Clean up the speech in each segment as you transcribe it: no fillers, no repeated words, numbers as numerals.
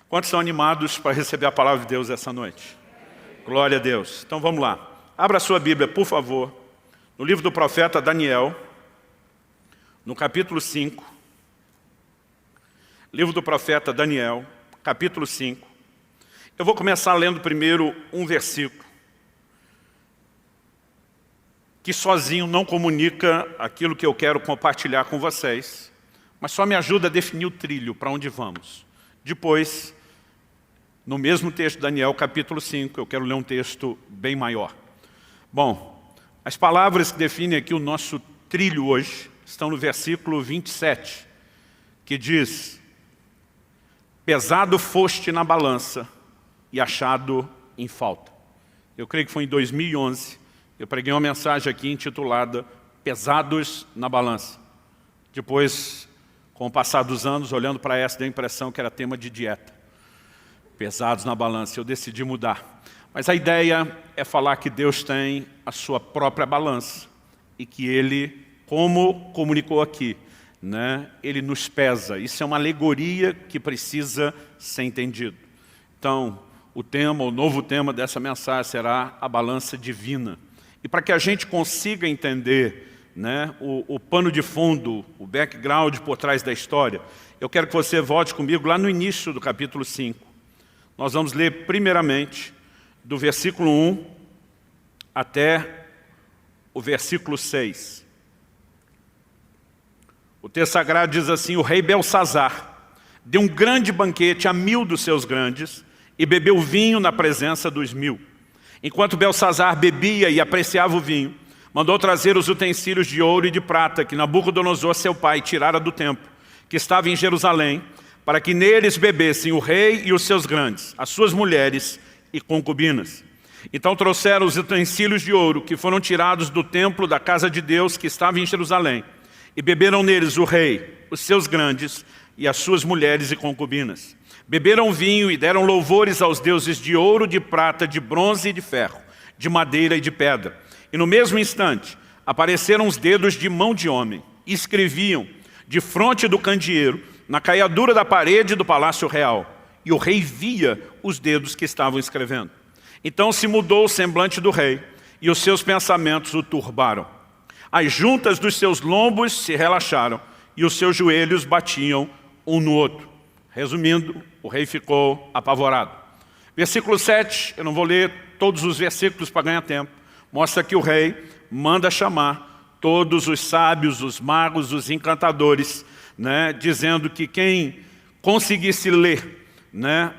Quantos são animados para receber a palavra de Deus essa noite? Glória a Deus. Então vamos lá. Abra a sua Bíblia, por favor, no livro do profeta Daniel, no capítulo 5. Livro do profeta Daniel, capítulo 5. Eu vou começar lendo primeiro um versículo, que sozinho não comunica aquilo que eu quero compartilhar com vocês, mas só me ajuda a definir o trilho, para onde vamos. Depois, no mesmo texto, Daniel, capítulo 5, eu quero ler um texto bem maior. Bom, as palavras que definem aqui o nosso trilho hoje estão no versículo 27, que diz: pesado foste na balança e achado em falta. Eu creio que foi em 2011, eu preguei uma mensagem aqui intitulada Pesados na Balança. Depois, com o passar dos anos, olhando para essa, deu a impressão que era tema de dieta. Pesados na balança, eu decidi mudar. Mas a ideia é falar que Deus tem a sua própria balança e que Ele, como comunicou aqui, Ele nos pesa. Isso é uma alegoria que precisa ser entendido. Então, o novo tema dessa mensagem será a balança divina. E para que a gente consiga entender o pano de fundo, o background por trás da história, eu quero que você volte comigo lá no início do capítulo 5. Nós vamos ler primeiramente do versículo 1 até o versículo 6. O texto sagrado diz assim: o rei Belsazar deu um grande banquete a 1000 dos seus grandes e bebeu vinho na presença dos 1000. Enquanto Belsazar bebia e apreciava o vinho, mandou trazer os utensílios de ouro e de prata que Nabucodonosor, seu pai, tirara do templo, que estava em Jerusalém, para que neles bebessem o rei e os seus grandes, as suas mulheres e concubinas. Então trouxeram os utensílios de ouro que foram tirados do templo da casa de Deus que estava em Jerusalém, e beberam neles o rei, os seus grandes e as suas mulheres e concubinas. Beberam vinho e deram louvores aos deuses de ouro, de prata, de bronze e de ferro, de madeira e de pedra. E no mesmo instante apareceram os dedos de mão de homem, e escreviam de fronte do candeeiro, na caiadura da parede do palácio real, e o rei via os dedos que estavam escrevendo. Então se mudou o semblante do rei, e os seus pensamentos o turbaram. As juntas dos seus lombos se relaxaram, e os seus joelhos batiam um no outro. Resumindo, o rei ficou apavorado. Versículo 7, eu não vou ler todos os versículos para ganhar tempo, mostra que o rei manda chamar todos os sábios, os magos, os encantadores, dizendo que quem conseguisse ler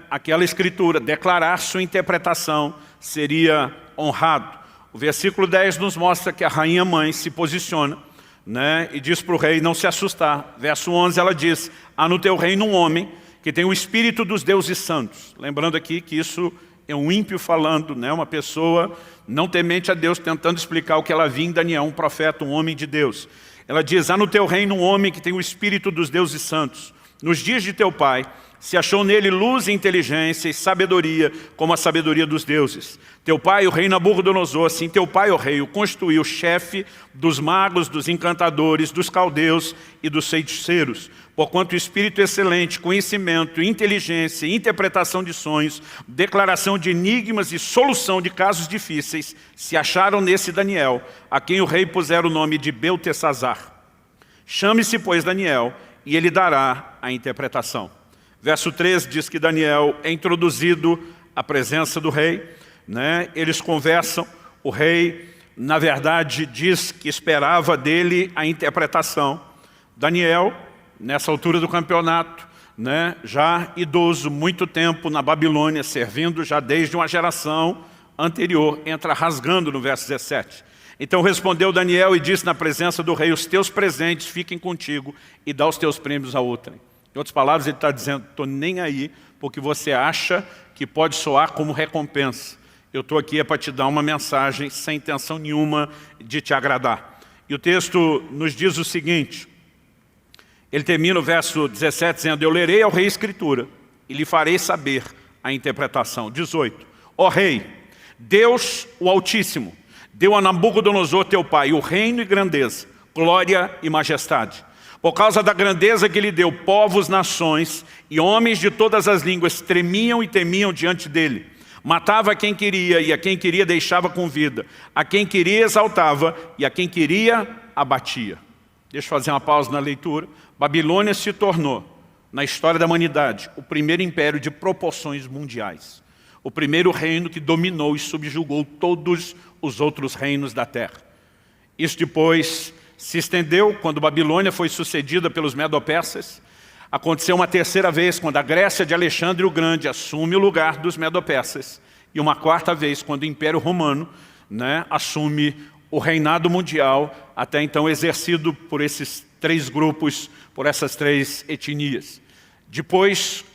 aquela escritura, declarar sua interpretação, seria honrado. O versículo 10 nos mostra que a rainha mãe se posiciona e diz para o rei não se assustar. Verso 11 ela diz: há no teu reino um homem que tem o espírito dos deuses santos. Lembrando aqui que isso é um ímpio falando, uma pessoa não temente a Deus, tentando explicar o que ela viu em Daniel, um profeta, um homem de Deus. Ela diz: há no teu reino um homem que tem o espírito dos deuses santos. Nos dias de teu pai, se achou nele luz e inteligência e sabedoria, como a sabedoria dos deuses. Teu pai, o rei Nabucodonosor, assim teu pai, o rei, o constituiu chefe dos magos, dos encantadores, dos caldeus e dos feiticeiros. Porquanto o espírito excelente, conhecimento, inteligência, interpretação de sonhos, declaração de enigmas e solução de casos difíceis, se acharam nesse Daniel, a quem o rei pusera o nome de Beltesazar. Chame-se, pois, Daniel, e ele dará a interpretação. Verso 13 diz que Daniel é introduzido à presença do rei, eles conversam, o rei, na verdade, diz que esperava dele a interpretação. Daniel, nessa altura do campeonato, já idoso, muito tempo na Babilônia, servindo já desde uma geração anterior, entra rasgando no verso 17. Então respondeu Daniel e disse na presença do rei: os teus presentes fiquem contigo e dá os teus prêmios a outrem. Em outras palavras, ele está dizendo: estou nem aí porque você acha que pode soar como recompensa. Eu estou aqui para te dar uma mensagem sem intenção nenhuma de te agradar. E o texto nos diz o seguinte, ele termina o verso 17 dizendo: eu lerei ao rei a escritura e lhe farei saber a interpretação. 18. Ó rei, Deus o Altíssimo deu a Nabucodonosor teu pai o reino e grandeza, glória e majestade. Por causa da grandeza que lhe deu, povos, nações e homens de todas as línguas tremiam e temiam diante dele. Matava a quem queria e a quem queria deixava com vida. A quem queria exaltava e a quem queria abatia. Deixa eu fazer uma pausa na leitura. Babilônia se tornou, na história da humanidade, o primeiro império de proporções mundiais. O primeiro reino que dominou e subjugou todos os outros reinos da terra. Isso depois se estendeu quando Babilônia foi sucedida pelos Medo-Persas. Aconteceu uma terceira vez quando a Grécia de Alexandre o Grande assume o lugar dos Medo-Persas. E uma quarta vez quando o Império Romano, assume o reinado mundial, até então exercido por esses três grupos, por essas três etnias. Depois,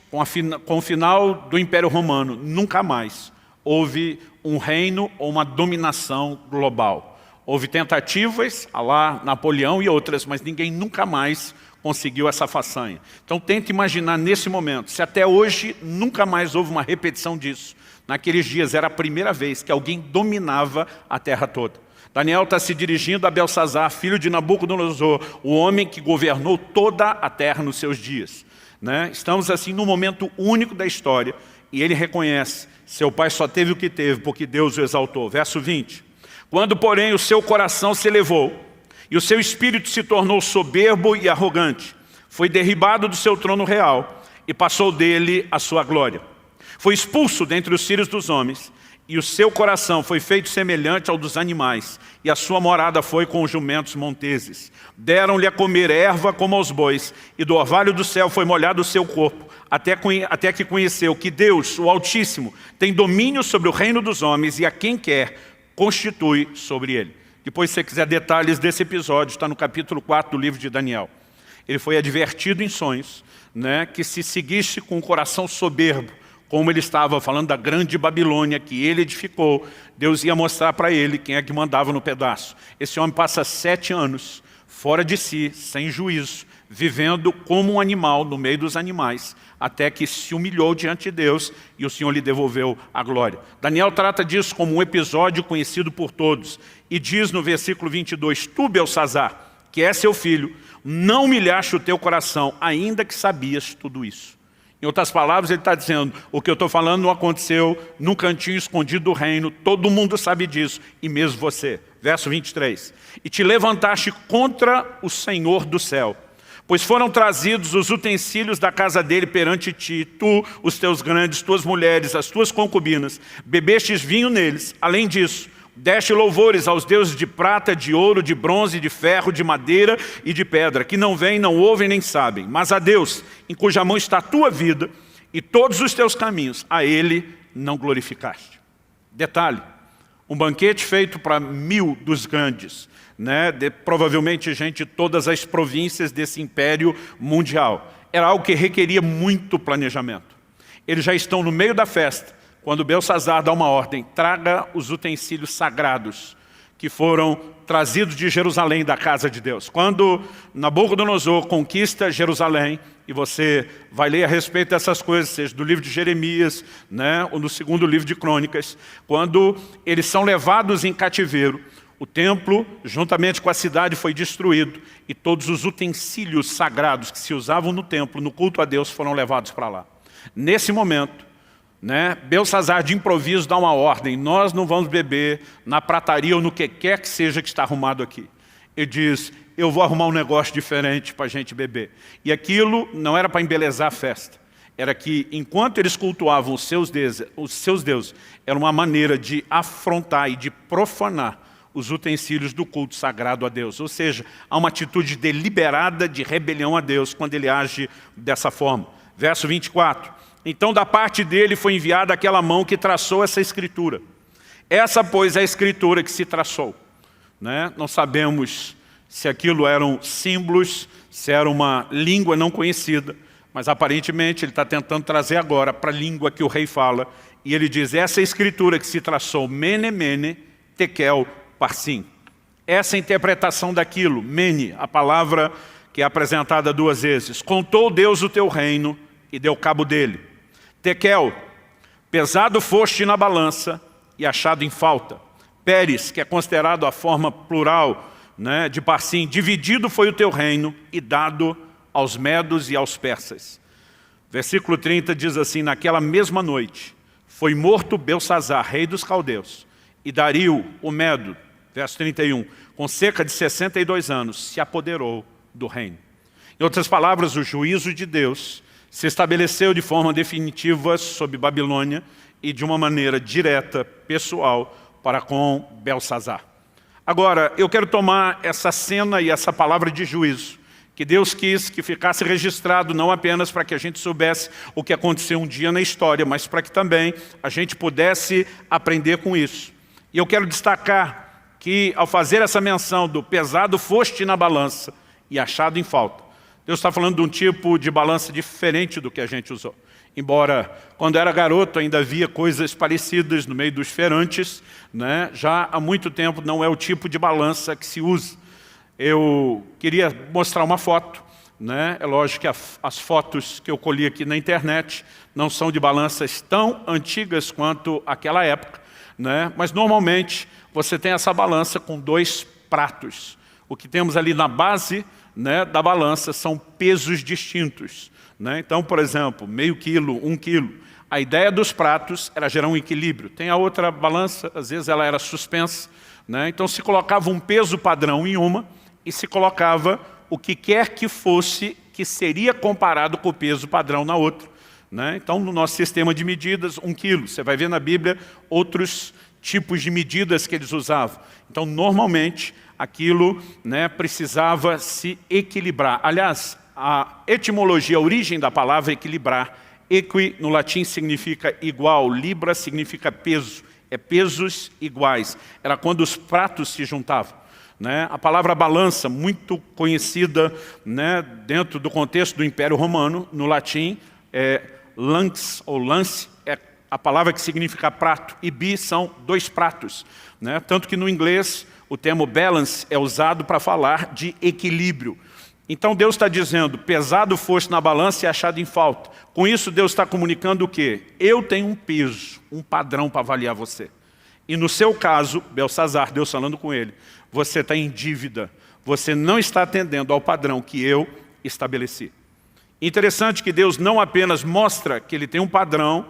com o final do Império Romano, nunca mais houve um reino ou uma dominação global. Houve tentativas, a lá Napoleão e outras, mas ninguém nunca mais conseguiu essa façanha. Então tente imaginar nesse momento, se até hoje nunca mais houve uma repetição disso. Naqueles dias era a primeira vez que alguém dominava a terra toda. Daniel está se dirigindo a Belsazar, filho de Nabucodonosor, o homem que governou toda a terra nos seus dias. Estamos assim num momento único da história e ele reconhece, seu pai só teve o que teve porque Deus o exaltou. Verso 20. Quando, porém, o seu coração se elevou e o seu espírito se tornou soberbo e arrogante, foi derribado do seu trono real e passou dele a sua glória. Foi expulso dentre os filhos dos homens e o seu coração foi feito semelhante ao dos animais e a sua morada foi com os jumentos monteses. Deram-lhe a comer erva como aos bois e do orvalho do céu foi molhado o seu corpo, até que conheceu que Deus, o Altíssimo, tem domínio sobre o reino dos homens e a quem quer constitui sobre ele. Depois, se você quiser detalhes desse episódio, está no capítulo 4 do livro de Daniel. Ele foi advertido em sonhos, que se seguisse com o coração soberbo, como ele estava falando da grande Babilônia que ele edificou, Deus ia mostrar para ele quem é que mandava no pedaço. Esse homem passa 7 anos fora de si, sem juízo, vivendo como um animal no meio dos animais, até que se humilhou diante de Deus e o Senhor lhe devolveu a glória. Daniel trata disso como um episódio conhecido por todos e diz no versículo 22, tu, Belsazar, que é seu filho, não humilhaste o teu coração, ainda que sabias tudo isso. Em outras palavras, ele está dizendo, o que eu estou falando não aconteceu num cantinho escondido do reino, todo mundo sabe disso, e mesmo você. Verso 23, e te levantaste contra o Senhor do céu, pois foram trazidos os utensílios da casa dele perante ti, tu, os teus grandes, tuas mulheres, as tuas concubinas, bebestes vinho neles. Além disso, deste louvores aos deuses de prata, de ouro, de bronze, de ferro, de madeira e de pedra, que não veem, não ouvem, nem sabem. Mas a Deus, em cuja mão está a tua vida e todos os teus caminhos, a Ele não glorificaste. Detalhe, um banquete feito para 1000 dos grandes, provavelmente gente de todas as províncias desse império mundial. Era algo que requeria muito planejamento. Eles já estão no meio da festa, quando Belsazar dá uma ordem, traga os utensílios sagrados que foram trazidos de Jerusalém, da casa de Deus. Quando Nabucodonosor conquista Jerusalém, e você vai ler a respeito dessas coisas, seja do livro de Jeremias, ou no segundo livro de Crônicas, quando eles são levados em cativeiro, o templo, juntamente com a cidade, foi destruído e todos os utensílios sagrados que se usavam no templo, no culto a Deus, foram levados para lá. Nesse momento, Belsazar de improviso dá uma ordem, nós não vamos beber na prataria ou no que quer que seja que está arrumado aqui. Ele diz, eu vou arrumar um negócio diferente para a gente beber. E aquilo não era para embelezar a festa, era que enquanto eles cultuavam os seus deuses, era uma maneira de afrontar e de profanar os utensílios do culto sagrado a Deus. Ou seja, há uma atitude deliberada de rebelião a Deus quando ele age dessa forma. Verso 24. Então da parte dele foi enviada aquela mão que traçou essa escritura. Essa, pois, é a escritura que se traçou. Não sabemos se aquilo eram símbolos, se era uma língua não conhecida, mas aparentemente ele está tentando trazer agora para a língua que o rei fala. E ele diz, essa escritura que se traçou, mene, mene, tekel, parsim. Essa interpretação daquilo, mene, a palavra que é apresentada 2 vezes. Contou Deus o teu reino e deu cabo dele. Tekel, pesado foste na balança e achado em falta. Peres, que é considerado a forma plural, né, de Parsim, dividido foi o teu reino e dado aos medos e aos persas. Versículo 30 diz assim, naquela mesma noite foi morto Belsazar, rei dos caldeus, e Dario, o Medo, verso 31, com cerca de 62 anos, se apoderou do reino. Em outras palavras, o juízo de Deus se estabeleceu de forma definitiva sobre Babilônia e de uma maneira direta, pessoal, para com Belsazar. Agora, eu quero tomar essa cena e essa palavra de juízo, que Deus quis que ficasse registrado não apenas para que a gente soubesse o que aconteceu um dia na história, mas para que também a gente pudesse aprender com isso. E eu quero destacar que ao fazer essa menção do pesado foste na balança e achado em falta, Deus está falando de um tipo de balança diferente do que a gente usou. Embora, quando era garoto, ainda havia coisas parecidas no meio dos feirantes, né? Já há muito tempo não é o tipo de balança que se usa. Eu queria mostrar uma foto, né? É lógico que as fotos que eu colhi aqui na internet não são de balanças tão antigas quanto aquela época, né? Mas normalmente você tem essa balança com 2 pratos. O que temos ali na base, né, da balança são pesos distintos, né? Então, por exemplo, meio quilo, 1 quilo. A ideia dos pratos era gerar um equilíbrio. Tem a outra balança, às vezes ela era suspensa, né? Então se colocava um peso padrão em uma e se colocava o que quer que fosse que seria comparado com o peso padrão na outra, né? Então no nosso sistema de medidas, 1 quilo. Você vai ver na Bíblia outros tipos de medidas que eles usavam. Então normalmente aquilo, né, precisava se equilibrar. Aliás, a etimologia, a origem da palavra equilibrar, equi no latim significa igual, libra significa peso, é pesos iguais. Era quando os pratos se juntavam, né? A palavra balança, muito conhecida, né, dentro do contexto do Império Romano, no latim, é lance ou lance, é a palavra que significa prato, e bi são 2 pratos, né? Tanto que no inglês o termo balance é usado para falar de equilíbrio. Então Deus está dizendo, pesado foste na balança e achado em falta. Com isso Deus está comunicando o quê? Eu tenho um peso, um padrão para avaliar você. E no seu caso, Belsazar, Deus falando com ele, você está em dívida, você não está atendendo ao padrão que eu estabeleci. Interessante que Deus não apenas mostra que Ele tem um padrão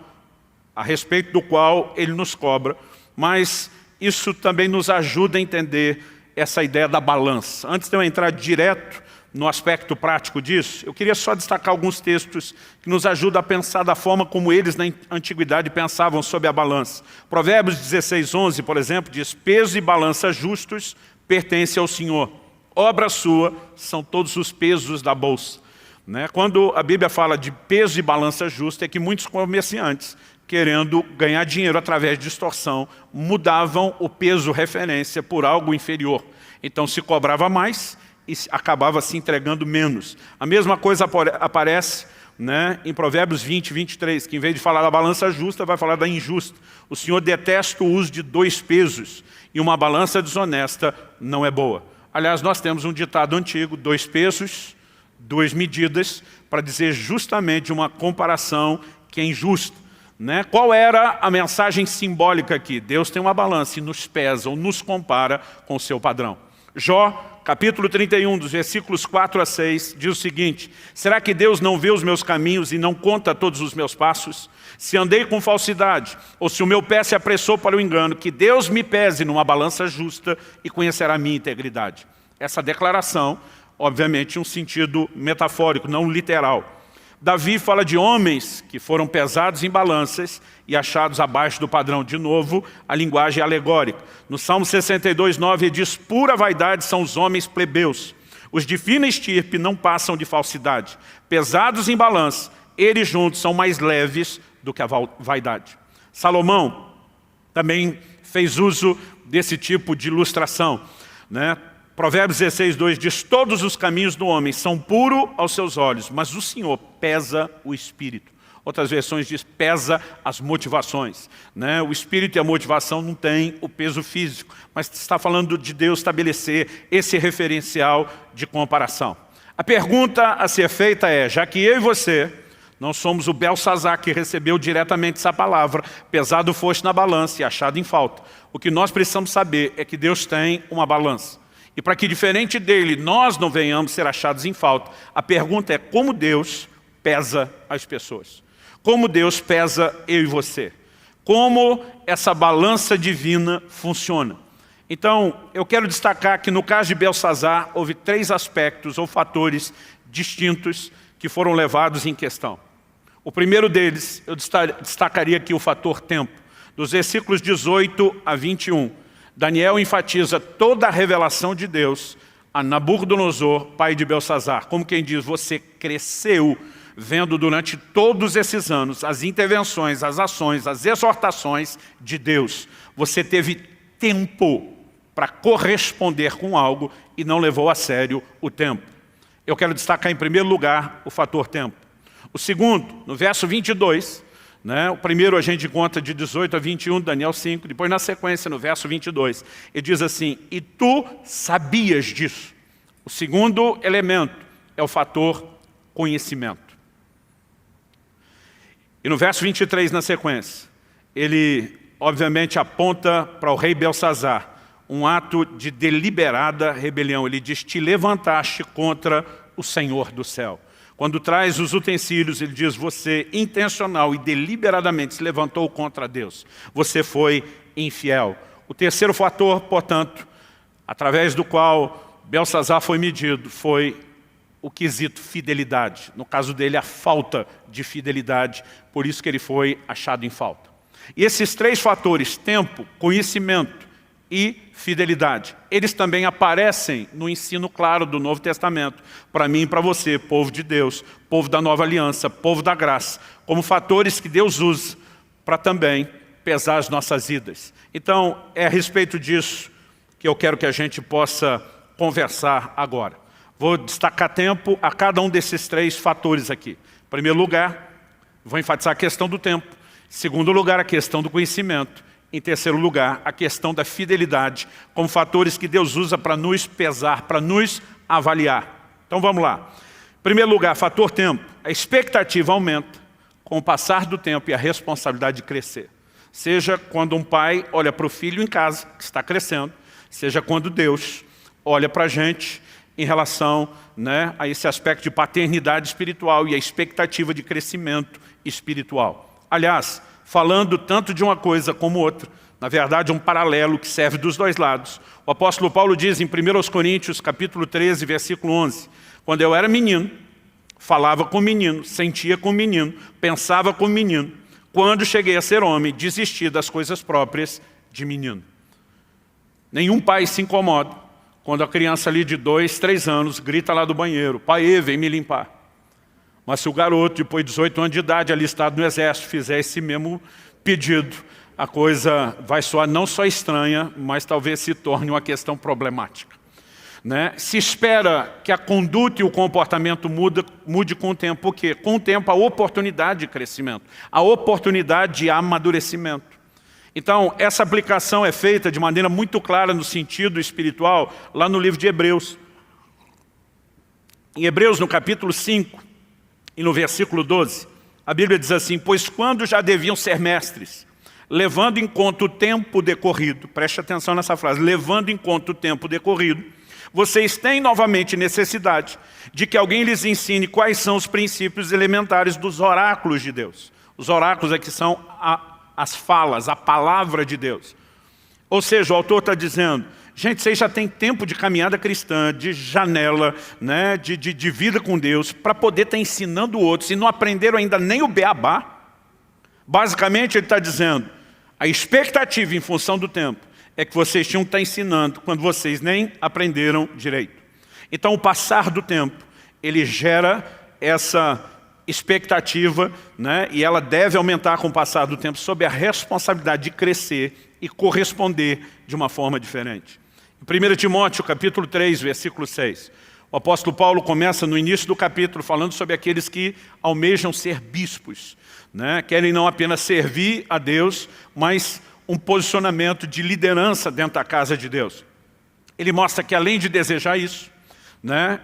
a respeito do qual Ele nos cobra, mas isso também nos ajuda a entender essa ideia da balança. Antes de eu entrar direto no aspecto prático disso, eu queria só destacar alguns textos que nos ajudam a pensar da forma como eles na antiguidade pensavam sobre a balança. Provérbios 16:11, por exemplo, diz, peso e balança justos pertencem ao Senhor. Obra sua são todos os pesos da bolsa, né? Quando a Bíblia fala de peso e balança justa, é que muitos comerciantes, querendo ganhar dinheiro através de distorção, mudavam o peso referência por algo inferior. Então se cobrava mais e acabava se entregando menos. A mesma coisa aparece, né, em Provérbios 20, 23, que em vez de falar da balança justa, vai falar da injusta. O Senhor detesta o uso de 2 pesos e uma balança desonesta não é boa. Aliás, nós temos um ditado antigo, 2 pesos, 2 medidas, para dizer justamente uma comparação que é injusta, né? Qual era a mensagem simbólica aqui? Deus tem uma balança e nos pesa ou nos compara com o seu padrão. Jó, capítulo 31, dos versículos 4 a 6, diz o seguinte, será que Deus não vê os meus caminhos e não conta todos os meus passos? Se andei com falsidade, ou se o meu pé se apressou para o engano, que Deus me pese numa balança justa e conhecerá a minha integridade. Essa declaração, obviamente, um sentido metafórico, não literal. Davi fala de homens que foram pesados em balanças e achados abaixo do padrão. De novo, a linguagem é alegórica. No Salmo 62:9 ele diz, pura vaidade são os homens plebeus. Os de fina estirpe não passam de falsidade. Pesados em balança, eles juntos são mais leves do que a vaidade. Salomão também fez uso desse tipo de ilustração, né? Provérbios 16:2 diz, todos os caminhos do homem são puros aos seus olhos, mas o Senhor pesa o espírito. Outras versões diz, pesa as motivações, né? O espírito e a motivação não têm o peso físico, mas está falando de Deus estabelecer esse referencial de comparação. A pergunta a ser feita é, já que eu e você não somos o Belsazar que recebeu diretamente essa palavra, pesado foste na balança e achado em falta, o que nós precisamos saber é que Deus tem uma balança. E para que, diferente dele, nós não venhamos ser achados em falta, a pergunta é como Deus pesa as pessoas. Como Deus pesa eu e você. Como essa balança divina funciona. Então, eu quero destacar que no caso de Belsazar, houve 3 aspectos ou fatores distintos que foram levados em questão. O primeiro deles, eu destacaria aqui o fator tempo. Dos versículos 18 a 21, Daniel enfatiza toda a revelação de Deus a Nabucodonosor, pai de Belsazar. Como quem diz, você cresceu vendo durante todos esses anos as intervenções, as ações, as exortações de Deus. Você teve tempo para corresponder com algo e não levou a sério o tempo. Eu quero destacar em primeiro lugar o fator tempo. O segundo, no verso 22, o primeiro a gente encontra de 18 a 21, Daniel 5, depois na sequência no verso 22, ele diz assim, e tu sabias disso. O segundo elemento é o fator conhecimento. E no verso 23 na sequência, ele obviamente aponta para o rei Belsazar, um ato de deliberada rebelião. Ele diz, te levantaste contra o Senhor do céu. Quando traz os utensílios, ele diz, você intencional e deliberadamente se levantou contra Deus. Você foi infiel. O terceiro fator, portanto, através do qual Belsazar foi medido, foi o quesito fidelidade. No caso dele, a falta de fidelidade, por isso que ele foi achado em falta. E esses 3 fatores, tempo, conhecimento e fidelidade, eles também aparecem no ensino claro do Novo Testamento, para mim e para você, povo de Deus, povo da nova aliança, povo da graça, como fatores que Deus usa para também pesar as nossas vidas. Então, é a respeito disso que eu quero que a gente possa conversar agora. Vou destacar tempo a cada um desses 3 fatores aqui. Em primeiro lugar, vou enfatizar a questão do tempo. Em segundo lugar, a questão do conhecimento. Em terceiro lugar, a questão da fidelidade, como fatores que Deus usa para nos pesar, para nos avaliar. Então vamos lá. Em primeiro lugar, fator tempo. A expectativa aumenta com o passar do tempo e a responsabilidade de crescer. Seja quando um pai olha para o filho em casa, que está crescendo, seja quando Deus olha para a gente em relação a esse aspecto de paternidade espiritual e a expectativa de crescimento espiritual. Aliás, falando tanto de uma coisa como outra, na verdade um paralelo que serve dos 2 lados. O apóstolo Paulo diz em 1 Coríntios, capítulo 13, versículo 11, quando eu era menino, falava com menino, sentia com menino, pensava com menino. Quando cheguei a ser homem, desisti das coisas próprias de menino. Nenhum pai se incomoda quando a criança ali de 2, 3 anos grita lá do banheiro, pai, vem me limpar. Mas se o garoto, depois de 18 anos de idade, alistado no exército, fizer esse mesmo pedido, a coisa vai soar não só estranha, mas talvez se torne uma questão problemática. Se espera que a conduta e o comportamento mude com o tempo. Por quê? Com o tempo, a oportunidade de crescimento, a oportunidade de amadurecimento. Então, essa aplicação é feita de maneira muito clara no sentido espiritual, lá no livro de Hebreus. Em Hebreus, no capítulo 5, e no versículo 12, a Bíblia diz assim, pois quando já deviam ser mestres, levando em conta o tempo decorrido, preste atenção nessa frase, levando em conta o tempo decorrido, vocês têm novamente necessidade de que alguém lhes ensine quais são os princípios elementares dos oráculos de Deus. Os oráculos aqui são as falas, a palavra de Deus. Ou seja, o autor está dizendo, gente, vocês já têm tempo de caminhada cristã, de janela, de vida com Deus, para poder estar ensinando outros, e não aprenderam ainda nem o beabá. Basicamente ele está dizendo, a expectativa em função do tempo é que vocês tinham que estar ensinando quando vocês nem aprenderam direito. Então o passar do tempo, ele gera essa expectativa, e ela deve aumentar com o passar do tempo, sob a responsabilidade de crescer e corresponder de uma forma diferente. Em 1 Timóteo, capítulo 3, versículo 6, o apóstolo Paulo começa no início do capítulo falando sobre aqueles que almejam ser bispos, querem não apenas servir a Deus, mas um posicionamento de liderança dentro da casa de Deus. Ele mostra que além de desejar isso,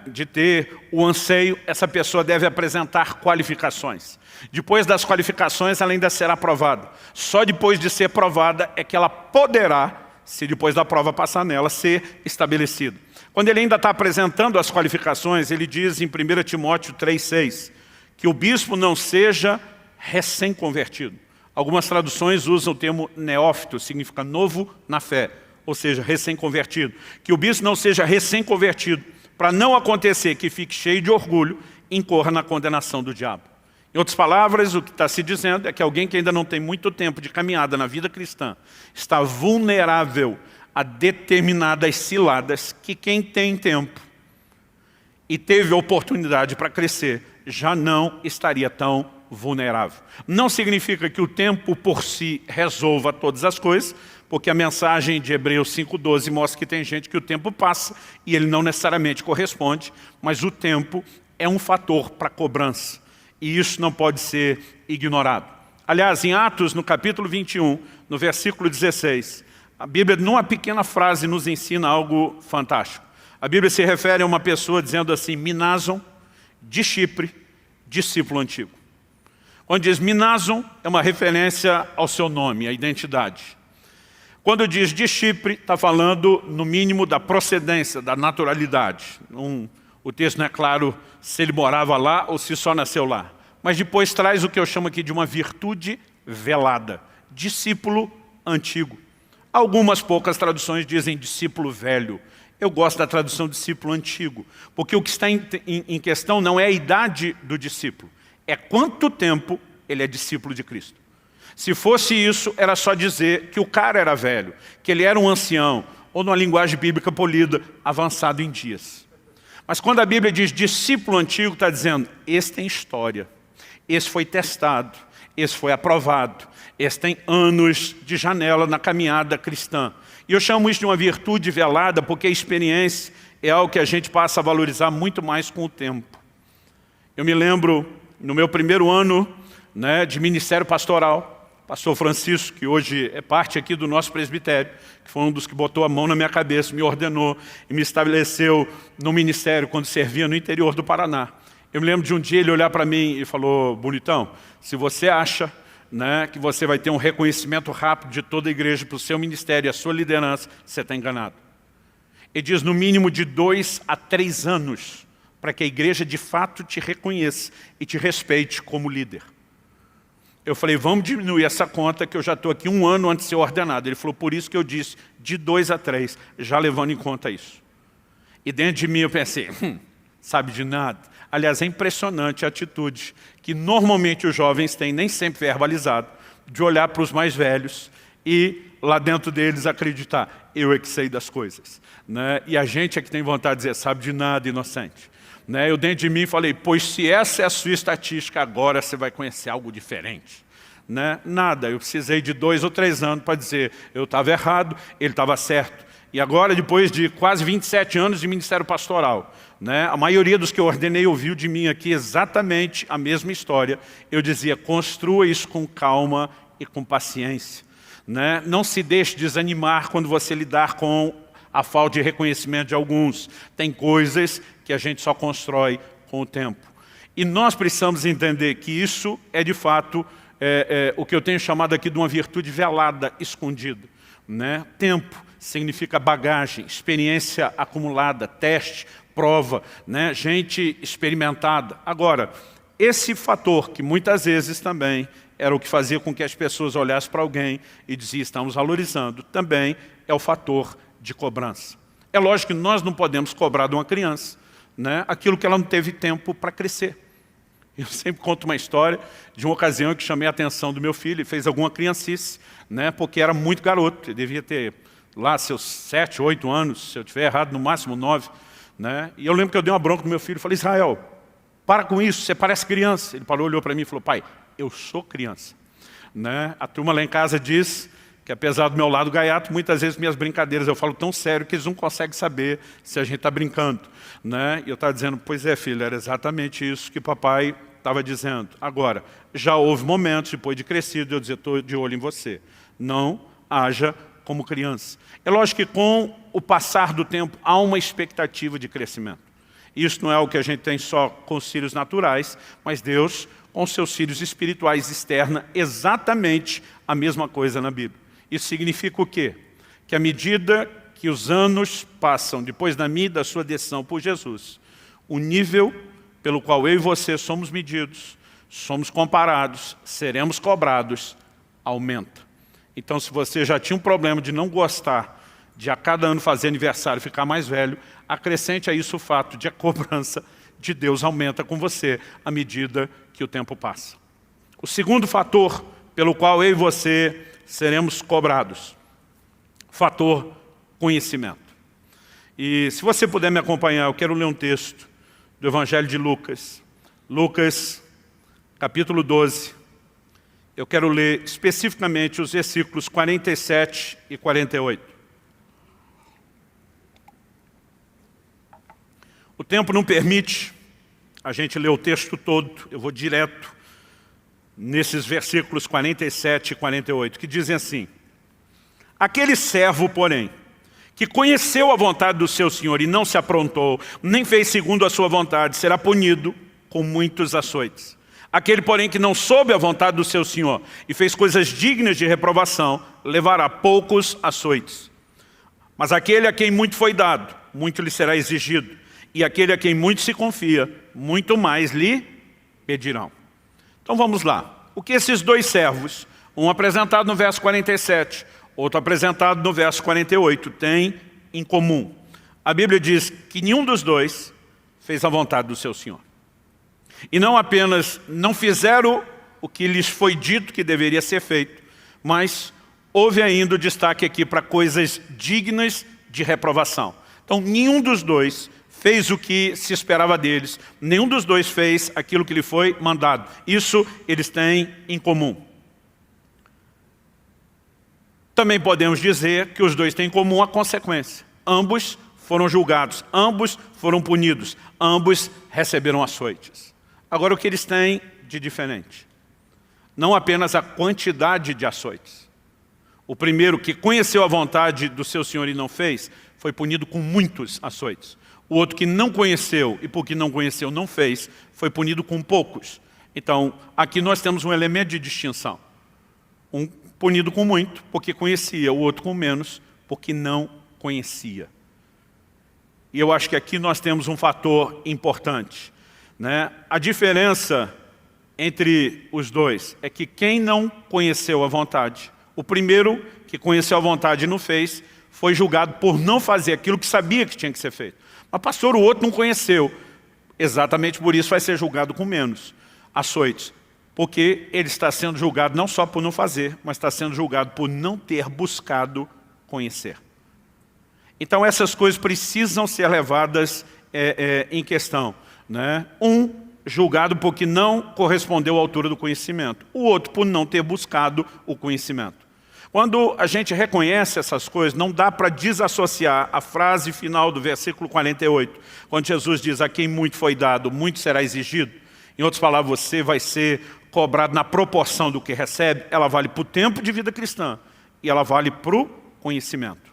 de ter o anseio, essa pessoa deve apresentar qualificações. Depois das qualificações, ela ainda será aprovada. Só depois de ser aprovada é que ela poderá, se depois da prova passar nela, ser estabelecida. Quando ele ainda está apresentando as qualificações, ele diz em 1 Timóteo 3,6, que o bispo não seja recém-convertido. Algumas traduções usam o termo neófito, significa novo na fé, ou seja, recém-convertido. Que o bispo não seja recém-convertido, para não acontecer que fique cheio de orgulho e incorra na condenação do diabo. Em outras palavras, o que está se dizendo é que alguém que ainda não tem muito tempo de caminhada na vida cristã está vulnerável a determinadas ciladas que quem tem tempo e teve oportunidade para crescer já não estaria tão vulnerável. Não significa que o tempo por si resolva todas as coisas, porque a mensagem de Hebreus 5,12 mostra que tem gente que o tempo passa e ele não necessariamente corresponde, mas o tempo é um fator para cobrança. E isso não pode ser ignorado. Aliás, em Atos, no capítulo 21, no versículo 16, a Bíblia, numa pequena frase, nos ensina algo fantástico. A Bíblia se refere a uma pessoa dizendo assim, Minason, de Chipre, discípulo antigo. Quando diz Minason, é uma referência ao seu nome, à identidade. Quando diz de Chipre, está falando, no mínimo, da procedência, da naturalidade. O texto não é claro se ele morava lá ou se só nasceu lá. Mas depois traz o que eu chamo aqui de uma virtude velada. Discípulo antigo. Algumas poucas traduções dizem discípulo velho. Eu gosto da tradução discípulo antigo. Porque o que está em questão não é a idade do discípulo. É quanto tempo ele é discípulo de Cristo. Se fosse isso, era só dizer que o cara era velho. Que ele era um ancião. Ou numa linguagem bíblica polida, avançado em dias. Mas quando a Bíblia diz discípulo antigo, está dizendo, esse tem história, esse foi testado, esse foi aprovado, esse tem anos de janela na caminhada cristã. E eu chamo isso de uma virtude velada, porque a experiência é algo que a gente passa a valorizar muito mais com o tempo. Eu me lembro, no meu primeiro ano de ministério pastoral, pastor Francisco, que hoje é parte aqui do nosso presbitério, que foi um dos que botou a mão na minha cabeça, me ordenou e me estabeleceu no ministério quando servia no interior do Paraná. Eu me lembro de um dia ele olhar para mim e falou, bonitão, se você acha que você vai ter um reconhecimento rápido de toda a igreja para o seu ministério e a sua liderança, você está enganado. Ele diz no mínimo de 2 a 3 anos para que a igreja de fato te reconheça e te respeite como líder. Eu falei, vamos diminuir essa conta que eu já estou aqui 1 ano antes de ser ordenado. Ele falou, por isso que eu disse, de 2 a 3, já levando em conta isso. E dentro de mim eu pensei, sabe de nada. Aliás, é impressionante a atitude que normalmente os jovens têm, nem sempre verbalizado, de olhar para os mais velhos e lá dentro deles acreditar, eu é que sei das coisas. E a gente é que tem vontade de dizer, sabe de nada, inocente. Eu dentro de mim falei, pois se essa é a sua estatística, agora você vai conhecer algo diferente. Nada, eu precisei de 2 ou 3 anos para dizer, eu estava errado, ele estava certo. E agora, depois de quase 27 anos de ministério pastoral, a maioria dos que eu ordenei ouviu de mim aqui exatamente a mesma história. Eu dizia, construa isso com calma e com paciência. Não se deixe desanimar quando você lidar com a falta de reconhecimento de alguns. Tem coisas que a gente só constrói com o tempo. E nós precisamos entender que isso é, de fato, o que eu tenho chamado aqui de uma virtude velada, escondida. Tempo significa bagagem, experiência acumulada, teste, prova, gente experimentada. Agora, esse fator que muitas vezes também era o que fazia com que as pessoas olhassem para alguém e diziam, estamos valorizando, também é o fator de cobrança. É lógico que nós não podemos cobrar de uma criança aquilo que ela não teve tempo para crescer. Eu sempre conto uma história de uma ocasião que chamei a atenção do meu filho, ele fez alguma criancice, porque era muito garoto, ele devia ter lá seus 7, 8 anos, se eu estiver errado, no máximo 9. E eu lembro que eu dei uma bronca no meu filho, falei, Israel, para com isso, você parece criança. Ele parou, olhou para mim e falou, pai, eu sou criança. A turma lá em casa diz que apesar do meu lado gaiato, muitas vezes minhas brincadeiras eu falo tão sério que eles não conseguem saber se a gente está brincando. E eu estava dizendo, pois é filho, era exatamente isso que papai estava dizendo. Agora, já houve momentos, depois de crescido, eu dizer, estou de olho em você. Não haja como criança. É lógico que com o passar do tempo há uma expectativa de crescimento. Isso não é o que a gente tem só com os filhos naturais, mas Deus, com seus filhos espirituais, externa exatamente a mesma coisa na Bíblia. Isso significa o quê? Que à medida que os anos passam, depois da minha e da sua decisão por Jesus, o nível pelo qual eu e você somos medidos, somos comparados, seremos cobrados, aumenta. Então, se você já tinha um problema de não gostar de a cada ano fazer aniversário e ficar mais velho, acrescente a isso o fato de a cobrança de Deus aumenta com você à medida que o tempo passa. O segundo fator pelo qual eu e você seremos cobrados, fator conhecimento. E se você puder me acompanhar, eu quero ler um texto do Evangelho de Lucas. Lucas, capítulo 12. Eu quero ler especificamente os versículos 47 e 48. O tempo não permite a gente ler o texto todo, eu vou direto nesses versículos 47 e 48, que dizem assim: aquele servo, porém, que conheceu a vontade do seu senhor e não se aprontou, nem fez segundo a sua vontade, será punido com muitos açoites. Aquele, porém, que não soube a vontade do seu senhor e fez coisas dignas de reprovação, levará poucos açoites. Mas aquele a quem muito foi dado, muito lhe será exigido. E aquele a quem muito se confia, muito mais lhe pedirão. Então vamos lá. O que esses dois servos, um apresentado no verso 47, outro apresentado no verso 48, têm em comum? A Bíblia diz que nenhum dos dois fez a vontade do seu Senhor. E não apenas não fizeram o que lhes foi dito que deveria ser feito, mas houve ainda o destaque aqui para coisas dignas de reprovação. Então nenhum dos dois fez o que se esperava deles. Nenhum dos dois fez aquilo que lhe foi mandado. Isso eles têm em comum. Também podemos dizer que os dois têm em comum a consequência. Ambos foram julgados, ambos foram punidos, ambos receberam açoites. Agora, o que eles têm de diferente? Não apenas a quantidade de açoites. O primeiro, que conheceu a vontade do seu Senhor e não fez, foi punido com muitos açoites. O outro que não conheceu e porque não conheceu não fez, foi punido com poucos. Então, aqui nós temos um elemento de distinção. Um punido com muito, porque conhecia, o outro com menos, porque não conhecia. E eu acho que aqui nós temos um fator importante, né? A diferença entre os dois é que quem não conheceu a vontade, o primeiro que conheceu a vontade e não fez, foi julgado por não fazer aquilo que sabia que tinha que ser feito. Mas pastor, o outro não conheceu. Exatamente por isso vai ser julgado com menos açoites. Porque ele está sendo julgado não só por não fazer, mas está sendo julgado por não ter buscado conhecer. Então essas coisas precisam ser levadas em questão, né? Um julgado porque não correspondeu à altura do conhecimento. O outro por não ter buscado o conhecimento. Quando a gente reconhece essas coisas, não dá para desassociar a frase final do versículo 48, quando Jesus diz: a quem muito foi dado, muito será exigido. Em outras palavras, você vai ser cobrado na proporção do que recebe. Ela vale para o tempo de vida cristã e ela vale para o conhecimento.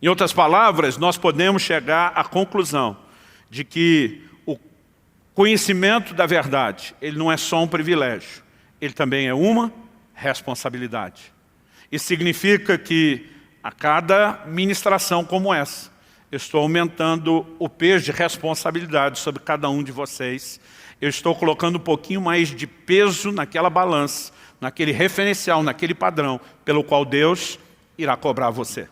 Em outras palavras, nós podemos chegar à conclusão de que o conhecimento da verdade, ele não é só um privilégio, ele também é uma responsabilidade. Isso significa que a cada ministração como essa, eu estou aumentando o peso de responsabilidade sobre cada um de vocês. Eu estou colocando um pouquinho mais de peso naquela balança, naquele referencial, naquele padrão, pelo qual Deus irá cobrar você.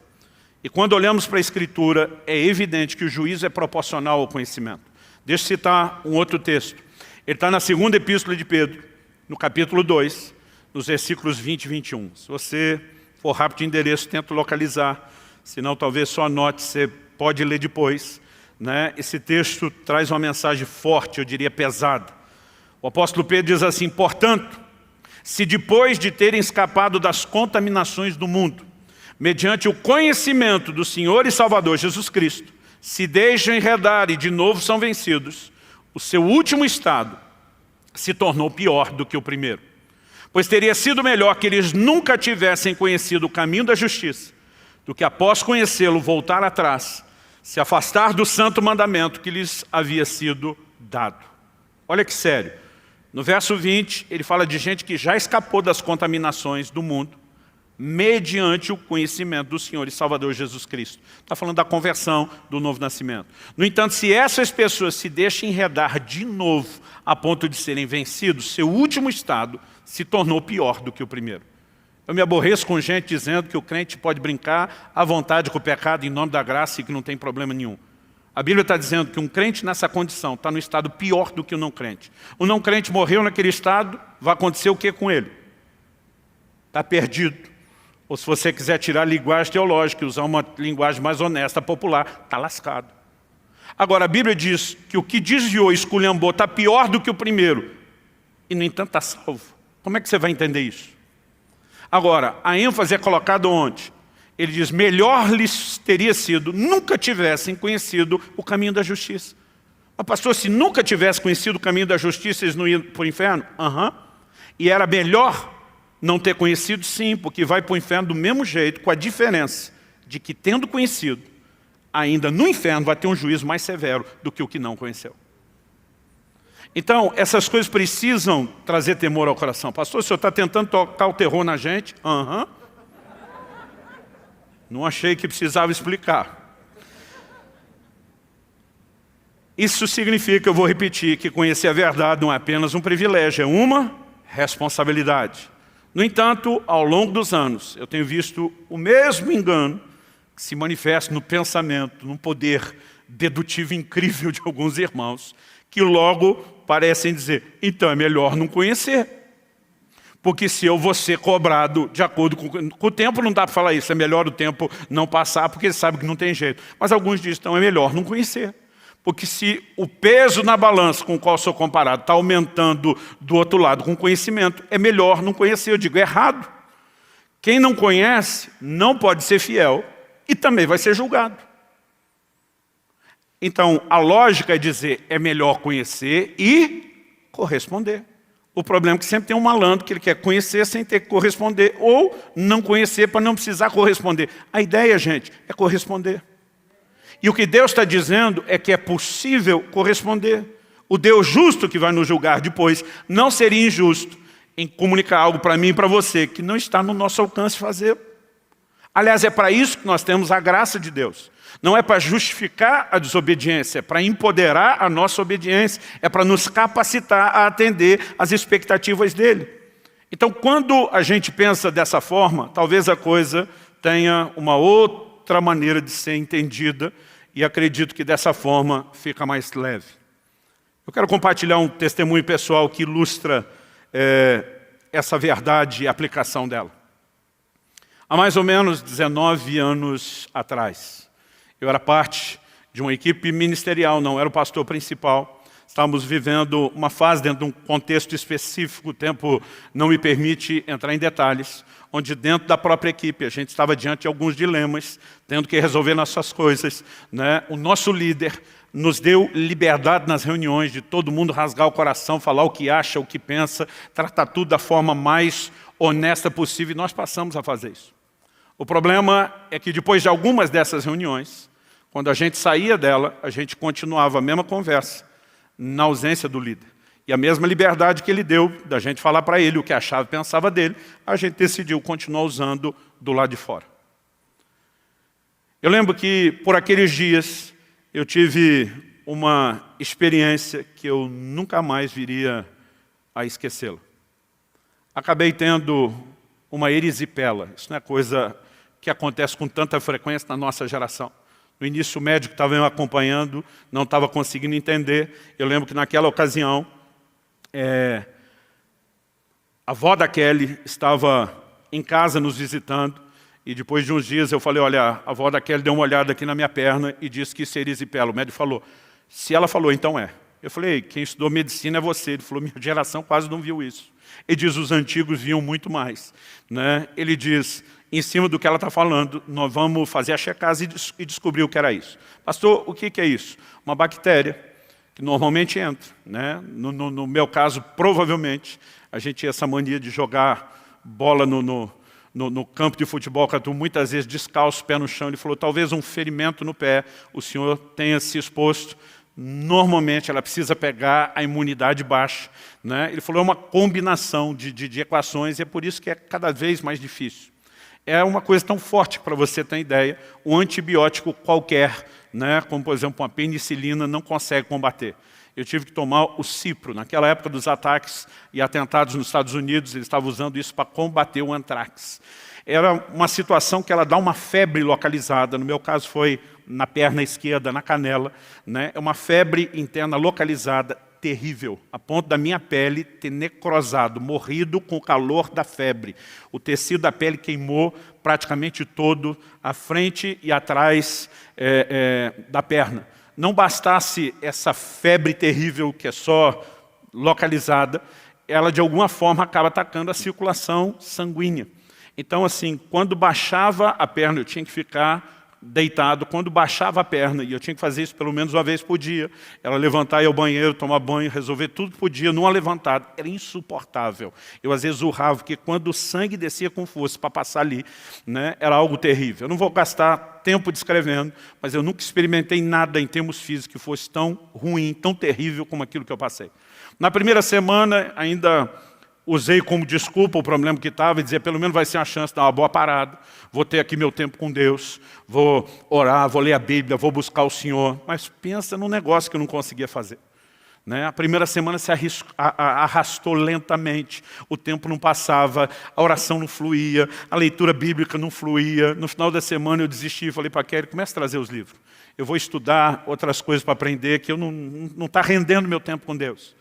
E quando olhamos para a Escritura, é evidente que o juízo é proporcional ao conhecimento. Deixa eu citar um outro texto. Ele está na segunda epístola de Pedro, no capítulo 2, nos versículos 20 e 21. Se você for rápido de endereço, tenta localizar. Senão, talvez só anote, você pode ler depois, né? Esse texto traz uma mensagem forte, eu diria pesada. O apóstolo Pedro diz assim: portanto, se depois de terem escapado das contaminações do mundo, mediante o conhecimento do Senhor e Salvador Jesus Cristo, se deixam enredar e de novo são vencidos, o seu último estado se tornou pior do que o primeiro. Pois teria sido melhor que eles nunca tivessem conhecido o caminho da justiça, do que após conhecê-lo voltar atrás, se afastar do santo mandamento que lhes havia sido dado. Olha que sério. No verso 20, ele fala de gente que já escapou das contaminações do mundo, mediante o conhecimento do Senhor e Salvador Jesus Cristo. Está falando da conversão, do novo nascimento. No entanto, se essas pessoas se deixam enredar de novo a ponto de serem vencidos, seu último estado se tornou pior do que o primeiro. Eu me aborreço com gente dizendo que o crente pode brincar à vontade com o pecado em nome da graça e que não tem problema nenhum. A Bíblia está dizendo que um crente nessa condição está no estado pior do que o não crente. O não crente morreu naquele estado, vai acontecer o que com ele? Está perdido. Ou se você quiser tirar a linguagem teológica e usar uma linguagem mais honesta, popular, está lascado. Agora, a Bíblia diz que o que desviou e esculhambou está pior do que o primeiro. E, no entanto, está salvo. Como é que você vai entender isso? Agora, a ênfase é colocada onde? Ele diz, melhor lhes teria sido, nunca tivessem conhecido o caminho da justiça. Mas, pastor, se nunca tivesse conhecido o caminho da justiça, eles não iam para o inferno? E era melhor não ter conhecido, sim, porque vai para o inferno do mesmo jeito, com a diferença de que, tendo conhecido, ainda no inferno vai ter um juízo mais severo do que o que não conheceu. Então, essas coisas precisam trazer temor ao coração. Pastor, o senhor está tentando tocar o terror na gente? Não achei que precisava explicar. Isso significa, eu vou repetir, que conhecer a verdade não é apenas um privilégio, é uma responsabilidade. No entanto, ao longo dos anos, eu tenho visto o mesmo engano que se manifesta no pensamento, num poder dedutivo incrível de alguns irmãos, que logo parecem dizer, então é melhor não conhecer. Porque se eu vou ser cobrado de acordo com o tempo, não dá para falar isso, é melhor o tempo não passar, porque eles sabem que não tem jeito. Mas alguns dizem, então é melhor não conhecer. Porque se o peso na balança com o qual sou comparado está aumentando do outro lado com conhecimento, é melhor não conhecer. Eu digo, é errado. Quem não conhece não pode ser fiel e também vai ser julgado. Então, a lógica é dizer, é melhor conhecer e corresponder. O problema é que sempre tem um malandro que ele quer conhecer sem ter que corresponder, ou não conhecer para não precisar corresponder. A ideia, gente, é corresponder. E o que Deus está dizendo é que é possível corresponder. O Deus justo que vai nos julgar depois não seria injusto em comunicar algo para mim e para você que não está no nosso alcance fazer. Aliás, é para isso que nós temos a graça de Deus. Não é para justificar a desobediência, é para empoderar a nossa obediência, é para nos capacitar a atender às expectativas dele. Então, quando a gente pensa dessa forma, talvez a coisa tenha uma outra maneira de ser entendida, e acredito que dessa forma fica mais leve. Eu quero compartilhar um testemunho pessoal que ilustra essa verdade e a aplicação dela. Há mais ou menos 19 anos atrás, eu era parte de uma equipe ministerial, não era o pastor principal. Estávamos vivendo uma fase dentro de um contexto específico, o tempo não me permite entrar em detalhes, onde dentro da própria equipe a gente estava diante de alguns dilemas, tendo que resolver nossas coisas, né? O nosso líder nos deu liberdade nas reuniões de todo mundo rasgar o coração, falar o que acha, o que pensa, tratar tudo da forma mais honesta possível, e nós passamos a fazer isso. O problema é que depois de algumas dessas reuniões, quando a gente saía dela, a gente continuava a mesma conversa, na ausência do líder. E a mesma liberdade que ele deu, da gente falar para ele o que achava e pensava dele, a gente decidiu continuar usando do lado de fora. Eu lembro que, por aqueles dias, eu tive uma experiência que eu nunca mais viria a esquecê-la. Acabei tendo uma erisipela. Isso não é coisa que acontece com tanta frequência na nossa geração. No início, o médico estava me acompanhando, não estava conseguindo entender. Eu lembro que naquela ocasião, a avó da Kelly estava em casa nos visitando, e depois de uns dias eu falei, olha, a avó da Kelly deu uma olhada aqui na minha perna e disse que isso é erisipela. O médico falou, se ela falou, então é. Eu falei, quem estudou medicina é você. Ele falou, minha geração quase não viu isso. Ele diz, os antigos viam muito mais. Né? Ele diz, em cima do que ela está falando, nós vamos fazer a checagem e descobrir o que era isso. Pastor, o que é isso? Uma bactéria que normalmente entra. Né? No meu caso, provavelmente, a gente tinha essa mania de jogar bola no campo de futebol, muitas vezes descalço, pé no chão. Ele falou, talvez um ferimento no pé, o senhor tenha se exposto. Normalmente ela precisa pegar a imunidade baixa. Né? Ele falou, é uma combinação de equações, e é por isso que é cada vez mais difícil. É uma coisa tão forte que, para você ter ideia, um antibiótico qualquer, né, como por exemplo uma penicilina, não consegue combater. Eu tive que tomar o Cipro. Naquela época dos ataques e atentados nos Estados Unidos, eles estavam usando isso para combater o antrax. Era uma situação que ela dá uma febre localizada, no meu caso foi na perna esquerda, na canela, né? É uma febre interna localizada terrível, a ponto da minha pele ter necrosado, morrido com o calor da febre. O tecido da pele queimou praticamente todo, à frente e atrás da perna. Não bastasse essa febre terrível que é só localizada, ela de alguma forma acaba atacando a circulação sanguínea. Então, assim, quando baixava a perna, eu tinha que ficar deitado. Quando baixava a perna, e eu tinha que fazer isso pelo menos uma vez por dia, ela levantar e ir ao banheiro, tomar banho, resolver tudo por dia, numa levantada. Era insuportável. Eu às vezes urrava, porque quando o sangue descia com força para passar ali, né, era algo terrível. Eu não vou gastar tempo descrevendo, mas eu nunca experimentei nada em termos físicos que fosse tão ruim, tão terrível como aquilo que eu passei. Na primeira semana, ainda usei como desculpa o problema que estava e dizer, pelo menos vai ser uma chance de dar uma boa parada, vou ter aqui meu tempo com Deus, vou orar, vou ler a Bíblia, vou buscar o Senhor. Mas pensa num negócio que eu não conseguia fazer. Né? A primeira semana se arrastou lentamente, o tempo não passava, a oração não fluía, a leitura bíblica não fluía. No final da semana eu desisti e falei para a Kelly, comece a trazer os livros. Eu vou estudar outras coisas para aprender, que eu não está rendendo meu tempo com Deus.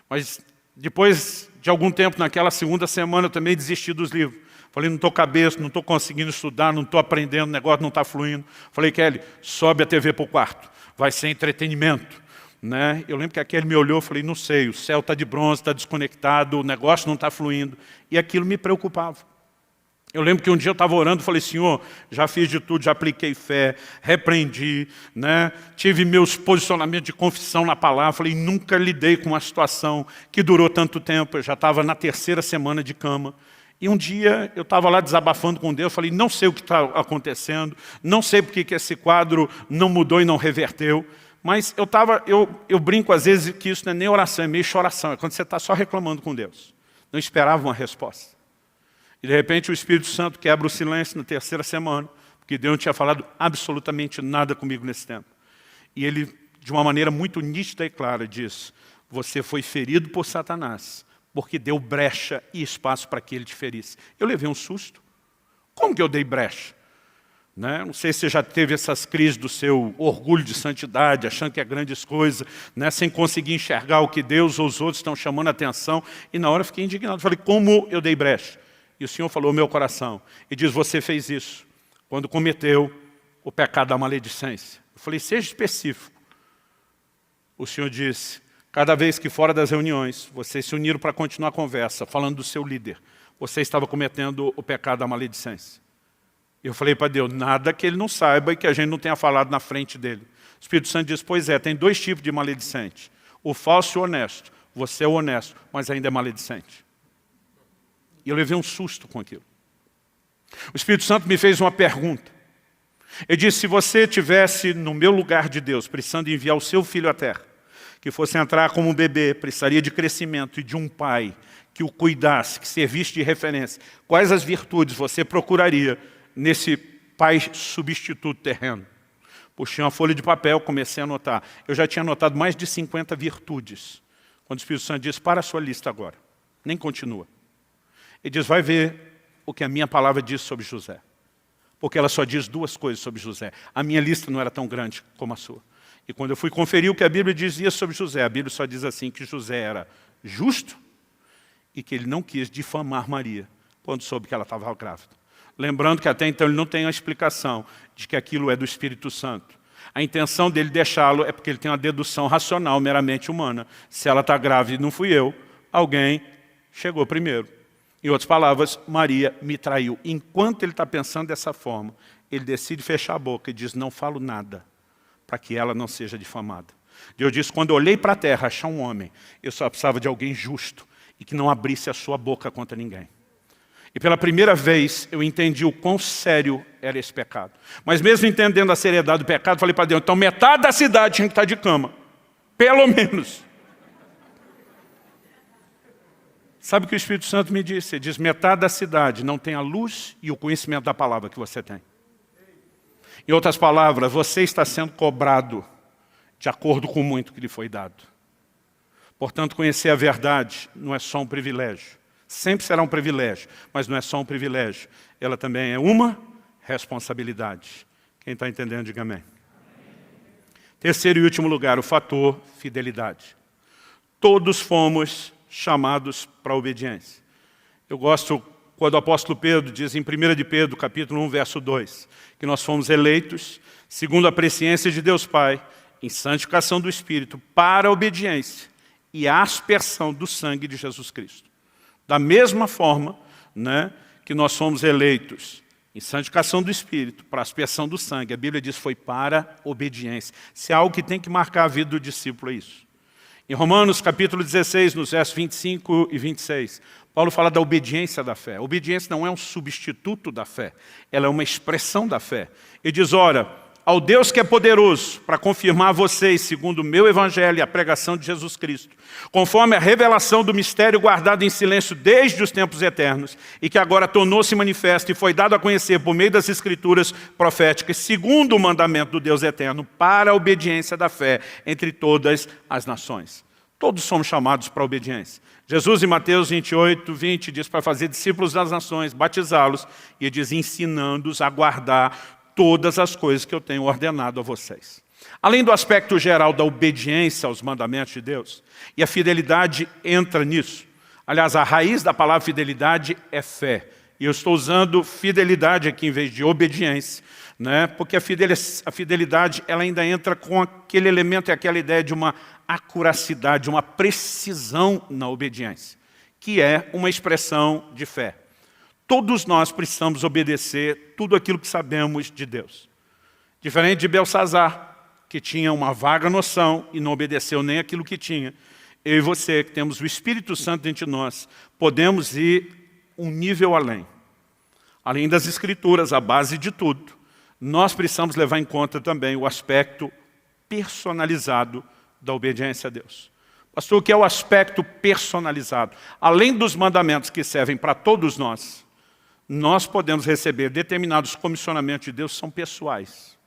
Mas depois de algum tempo, naquela segunda semana, eu também desisti dos livros. Falei, não estou cabeça, não estou conseguindo estudar, não estou aprendendo, o negócio não está fluindo. Falei, Kelly, sobe a TV para o quarto, vai ser entretenimento. Né? Eu lembro que a Kelly me olhou e falei, não sei, o céu está de bronze, está desconectado, o negócio não está fluindo. E aquilo me preocupava. Eu lembro que um dia eu estava orando e falei, Senhor, já fiz de tudo, já apliquei fé, repreendi, né? Tive meus posicionamentos de confissão na palavra, falei, nunca lidei com uma situação que durou tanto tempo, eu já estava na terceira semana de cama. E um dia eu estava lá desabafando com Deus, falei, não sei o que está acontecendo, não sei porque que esse quadro não mudou e não reverteu, mas eu brinco às vezes que isso não é nem oração, é meio choração, é quando você está só reclamando com Deus. Não esperava uma resposta. E de repente o Espírito Santo quebra o silêncio na terceira semana, porque Deus não tinha falado absolutamente nada comigo nesse tempo. E ele, de uma maneira muito nítida e clara, diz, você foi ferido por Satanás, porque deu brecha e espaço para que ele te ferisse. Eu levei um susto. Como que eu dei brecha? Né? Não sei se você já teve essas crises do seu orgulho de santidade, achando que é grandes coisas, né? Sem conseguir enxergar o que Deus ou os outros estão chamando a atenção. E na hora eu fiquei indignado. Falei, como eu dei brecha? E o Senhor falou ao meu coração, e diz, você fez isso quando cometeu o pecado da maledicência. Eu falei, seja específico. O Senhor disse, cada vez que fora das reuniões, vocês se uniram para continuar a conversa, falando do seu líder, você estava cometendo o pecado da maledicência. Eu falei para Deus, nada que ele não saiba e que a gente não tenha falado na frente dele. O Espírito Santo disse, pois é, tem dois tipos de maledicente. O falso e o honesto. Você é o honesto, mas ainda é maledicente. E eu levei um susto com aquilo. O Espírito Santo me fez uma pergunta. Ele disse, se você estivesse no meu lugar de Deus, precisando enviar o seu filho à terra, que fosse entrar como um bebê, precisaria de crescimento e de um pai que o cuidasse, que servisse de referência, quais as virtudes você procuraria nesse pai substituto terreno? Puxei uma folha de papel, comecei a anotar. Eu já tinha anotado mais de 50 virtudes. Quando o Espírito Santo disse, para a sua lista agora, nem continua. Ele diz, vai ver o que a minha palavra diz sobre José. Porque ela só diz duas coisas sobre José. A minha lista não era tão grande como a sua. E quando eu fui conferir o que a Bíblia dizia sobre José, a Bíblia só diz assim, que José era justo e que ele não quis difamar Maria quando soube que ela estava grávida. Lembrando que até então ele não tem a explicação de que aquilo é do Espírito Santo. A intenção dele deixá-lo é porque ele tem uma dedução racional, meramente humana. Se ela está grávida e não fui eu, alguém chegou primeiro. Em outras palavras, Maria me traiu. Enquanto ele está pensando dessa forma, ele decide fechar a boca e diz, não falo nada, para que ela não seja difamada. Deus disse, quando eu olhei para a terra, achar um homem, eu só precisava de alguém justo e que não abrisse a sua boca contra ninguém. E pela primeira vez, eu entendi o quão sério era esse pecado. Mas mesmo entendendo a seriedade do pecado, falei para Deus, então metade da cidade tinha que estar de cama. Pelo menos. Sabe o que o Espírito Santo me disse? Ele diz, metade da cidade não tem a luz e o conhecimento da palavra que você tem. Em outras palavras, você está sendo cobrado de acordo com muito que lhe foi dado. Portanto, conhecer a verdade não é só um privilégio. Sempre será um privilégio, mas não é só um privilégio. Ela também é uma responsabilidade. Quem está entendendo, diga amém. Terceiro e último lugar, o fator fidelidade. Todos fomos chamados para a obediência. Eu gosto quando o apóstolo Pedro diz em 1 de Pedro, capítulo 1, verso 2, que nós fomos eleitos, segundo a presciência de Deus Pai, em santificação do Espírito, para a obediência e a aspersão do sangue de Jesus Cristo. Da mesma forma, né, que nós fomos eleitos em santificação do Espírito, para a aspersão do sangue, a Bíblia diz foi para obediência. Se há algo que tem que marcar a vida do discípulo, é isso. Em Romanos capítulo 16, nos versos 25 e 26, Paulo fala da obediência da fé. A obediência não é um substituto da fé, ela é uma expressão da fé. Ele diz, ora, ao Deus que é poderoso para confirmar a vocês, segundo o meu evangelho e a pregação de Jesus Cristo, conforme a revelação do mistério guardado em silêncio desde os tempos eternos, e que agora tornou-se manifesto e foi dado a conhecer por meio das escrituras proféticas, segundo o mandamento do Deus eterno, para a obediência da fé entre todas as nações. Todos somos chamados para a obediência. Jesus em Mateus 28, 20 diz para fazer discípulos das nações, batizá-los, e ele diz ensinando-os a guardar todas as coisas que eu tenho ordenado a vocês. Além do aspecto geral da obediência aos mandamentos de Deus, e a fidelidade entra nisso. Aliás, a raiz da palavra fidelidade é fé. E eu estou usando fidelidade aqui em vez de obediência, né? Porque a fidelidade ela ainda entra com aquele elemento e aquela ideia de uma acuracidade, uma precisão na obediência, que é uma expressão de fé. Todos nós precisamos obedecer tudo aquilo que sabemos de Deus. Diferente de Belsazar, que tinha uma vaga noção e não obedeceu nem aquilo que tinha. Eu e você, que temos o Espírito Santo dentro de nós, podemos ir um nível além. Além das Escrituras, a base de tudo, nós precisamos levar em conta também o aspecto personalizado da obediência a Deus. Pastor, o que é o aspecto personalizado? Além dos mandamentos que servem para todos nós podemos receber determinados comissionamentos de Deus que são pessoais.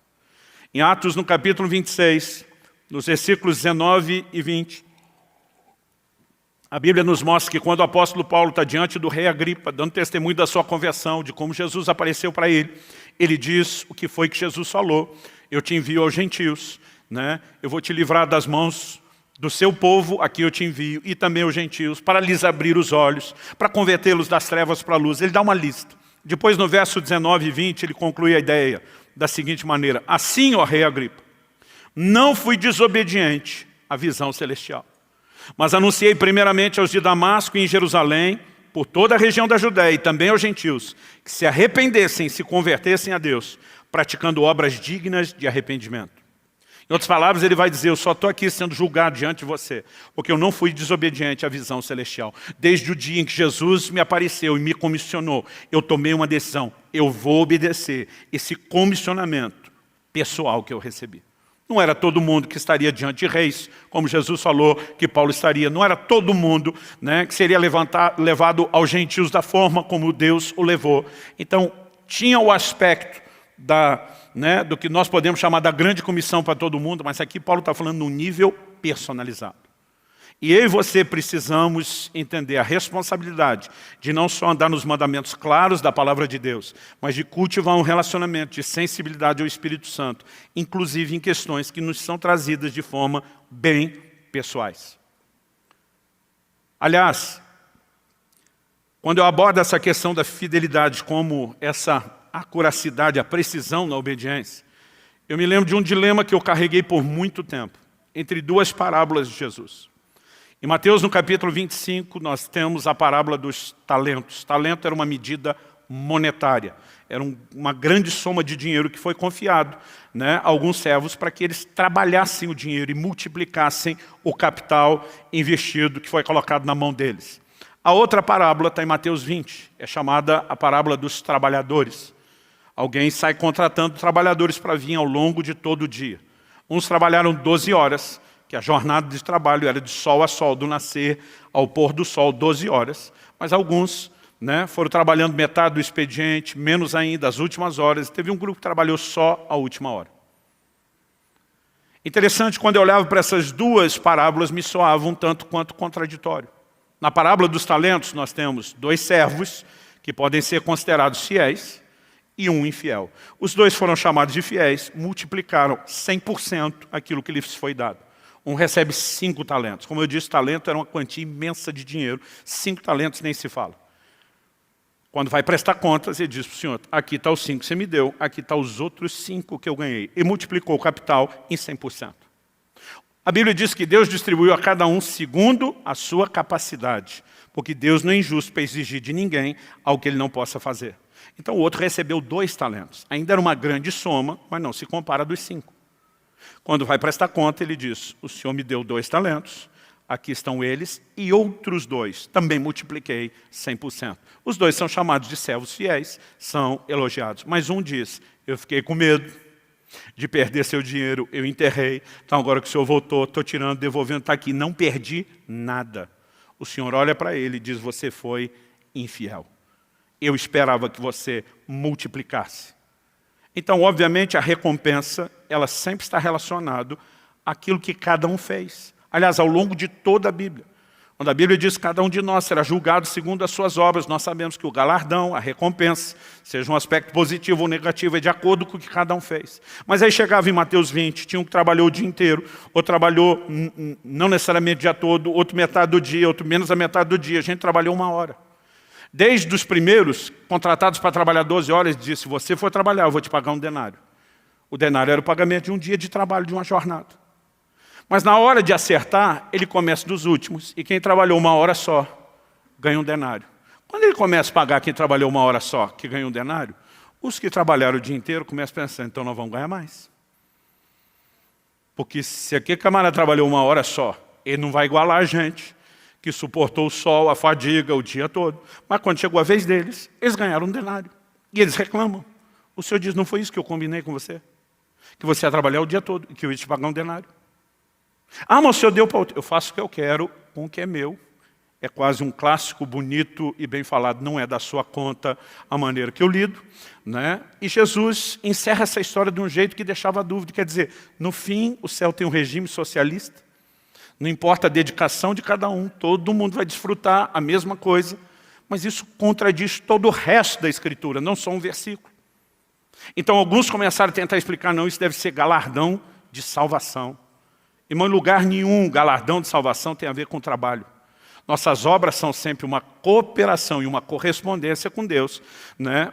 Em Atos, no capítulo 26, nos versículos 19 e 20, a Bíblia nos mostra que quando o apóstolo Paulo está diante do rei Agripa, dando testemunho da sua conversão, de como Jesus apareceu para ele, ele diz o que foi que Jesus falou. Eu te envio aos gentios, né? Eu vou te livrar das mãos do seu povo, aqui eu te envio, e também os gentios, para lhes abrir os olhos, para convertê-los das trevas para a luz. Ele dá uma lista. Depois, no verso 19 e 20, ele conclui a ideia da seguinte maneira. Assim, ó rei Agripa, não fui desobediente à visão celestial, mas anunciei primeiramente aos de Damasco e em Jerusalém, por toda a região da Judéia e também aos gentios, que se arrependessem e se convertessem a Deus, praticando obras dignas de arrependimento. Em outras palavras, ele vai dizer, eu só estou aqui sendo julgado diante de você, porque eu não fui desobediente à visão celestial. Desde o dia em que Jesus me apareceu e me comissionou, eu tomei uma decisão, eu vou obedecer esse comissionamento pessoal que eu recebi. Não era todo mundo que estaria diante de reis, como Jesus falou que Paulo estaria. Não era todo mundo, né, que seria levado aos gentios da forma como Deus o levou. Então, tinha o aspecto do que nós podemos chamar da grande comissão para todo mundo, mas aqui Paulo está falando num nível personalizado. E eu e você precisamos entender a responsabilidade de não só andar nos mandamentos claros da palavra de Deus, mas de cultivar um relacionamento de sensibilidade ao Espírito Santo, inclusive em questões que nos são trazidas de forma bem pessoais. Aliás, quando eu abordo essa questão da fidelidade como essa acuracidade, a precisão na obediência, eu me lembro de um dilema que eu carreguei por muito tempo, entre duas parábolas de Jesus. Em Mateus, no capítulo 25, nós temos a parábola dos talentos. Talento era uma medida monetária, era uma grande soma de dinheiro que foi confiado, né, a alguns servos para que eles trabalhassem o dinheiro e multiplicassem o capital investido que foi colocado na mão deles. A outra parábola está em Mateus 20, é chamada a parábola dos trabalhadores. Alguém sai contratando trabalhadores para vir ao longo de todo o dia. Uns trabalharam 12 horas, que a jornada de trabalho era de sol a sol, do nascer ao pôr do sol, 12 horas. Mas alguns foram trabalhando metade do expediente, menos ainda, as últimas horas. Teve um grupo que trabalhou só a última hora. Interessante, quando eu olhava para essas duas parábolas, me soavam um tanto quanto contraditório. Na parábola dos talentos, nós temos 2 servos, que podem ser considerados fiéis, e um infiel. Os 2 foram chamados de fiéis, multiplicaram 100% aquilo que lhes foi dado. Um recebe 5 talentos. Como eu disse, talento era uma quantia imensa de dinheiro. 5 talentos nem se fala. Quando vai prestar contas, ele diz para o Senhor, aqui está os 5 que você me deu, aqui está os outros 5 que eu ganhei. E multiplicou o capital em 100%. A Bíblia diz que Deus distribuiu a cada um segundo a sua capacidade. Porque Deus não é injusto para exigir de ninguém algo que ele não possa fazer. Então o outro recebeu 2 talentos. Ainda era uma grande soma, mas não se compara dos 5. Quando vai prestar conta, ele diz, o Senhor me deu 2 talentos, aqui estão eles, e outros 2, também multipliquei 100%. Os 2 são chamados de servos fiéis, são elogiados. Mas um diz, eu fiquei com medo de perder seu dinheiro, eu enterrei, então agora que o Senhor voltou, estou tirando, devolvendo, está aqui, não perdi nada. O Senhor olha para ele e diz, você foi infiel. Eu esperava que você multiplicasse. Então, obviamente, a recompensa, ela sempre está relacionada àquilo que cada um fez. Aliás, ao longo de toda a Bíblia. Quando a Bíblia diz que cada um de nós será julgado segundo as suas obras, nós sabemos que o galardão, a recompensa, seja um aspecto positivo ou negativo, é de acordo com o que cada um fez. Mas aí chegava em Mateus 20, tinha um que trabalhou o dia inteiro, outro trabalhou não necessariamente o dia todo, outro metade do dia, outro menos a metade do dia. A gente trabalhou 1 hora. Desde os primeiros, contratados para trabalhar 12 horas, disse, se você for trabalhar, eu vou te pagar um denário. O denário era o pagamento de um dia de trabalho, de uma jornada. Mas na hora de acertar, ele começa dos últimos. E quem trabalhou 1 hora só, ganha um denário. Quando ele começa a pagar quem trabalhou 1 hora só, que ganha um denário, os que trabalharam o dia inteiro começam a pensar, então nós vamos ganhar mais. Porque se aquele camarada trabalhou 1 hora só, ele não vai igualar a gente, que suportou o sol, a fadiga, o dia todo. Mas quando chegou a vez deles, eles ganharam um denário. E eles reclamam. O Senhor diz, não foi isso que eu combinei com você? Que você ia trabalhar o dia todo e que eu ia te pagar um denário. Ah, mas o Senhor deu para outro. Eu faço o que eu quero com o que é meu. É quase um clássico bonito e bem falado. Não é da sua conta a maneira que eu lido. E Jesus encerra essa história de um jeito que deixava dúvida. Quer dizer, no fim, o céu tem um regime socialista. Não importa a dedicação de cada um, todo mundo vai desfrutar a mesma coisa, mas isso contradiz todo o resto da Escritura, não só um versículo. Então alguns começaram a tentar explicar, não, isso deve ser galardão de salvação. Irmão, em lugar nenhum, galardão de salvação tem a ver com trabalho. Nossas obras são sempre uma cooperação e uma correspondência com Deus,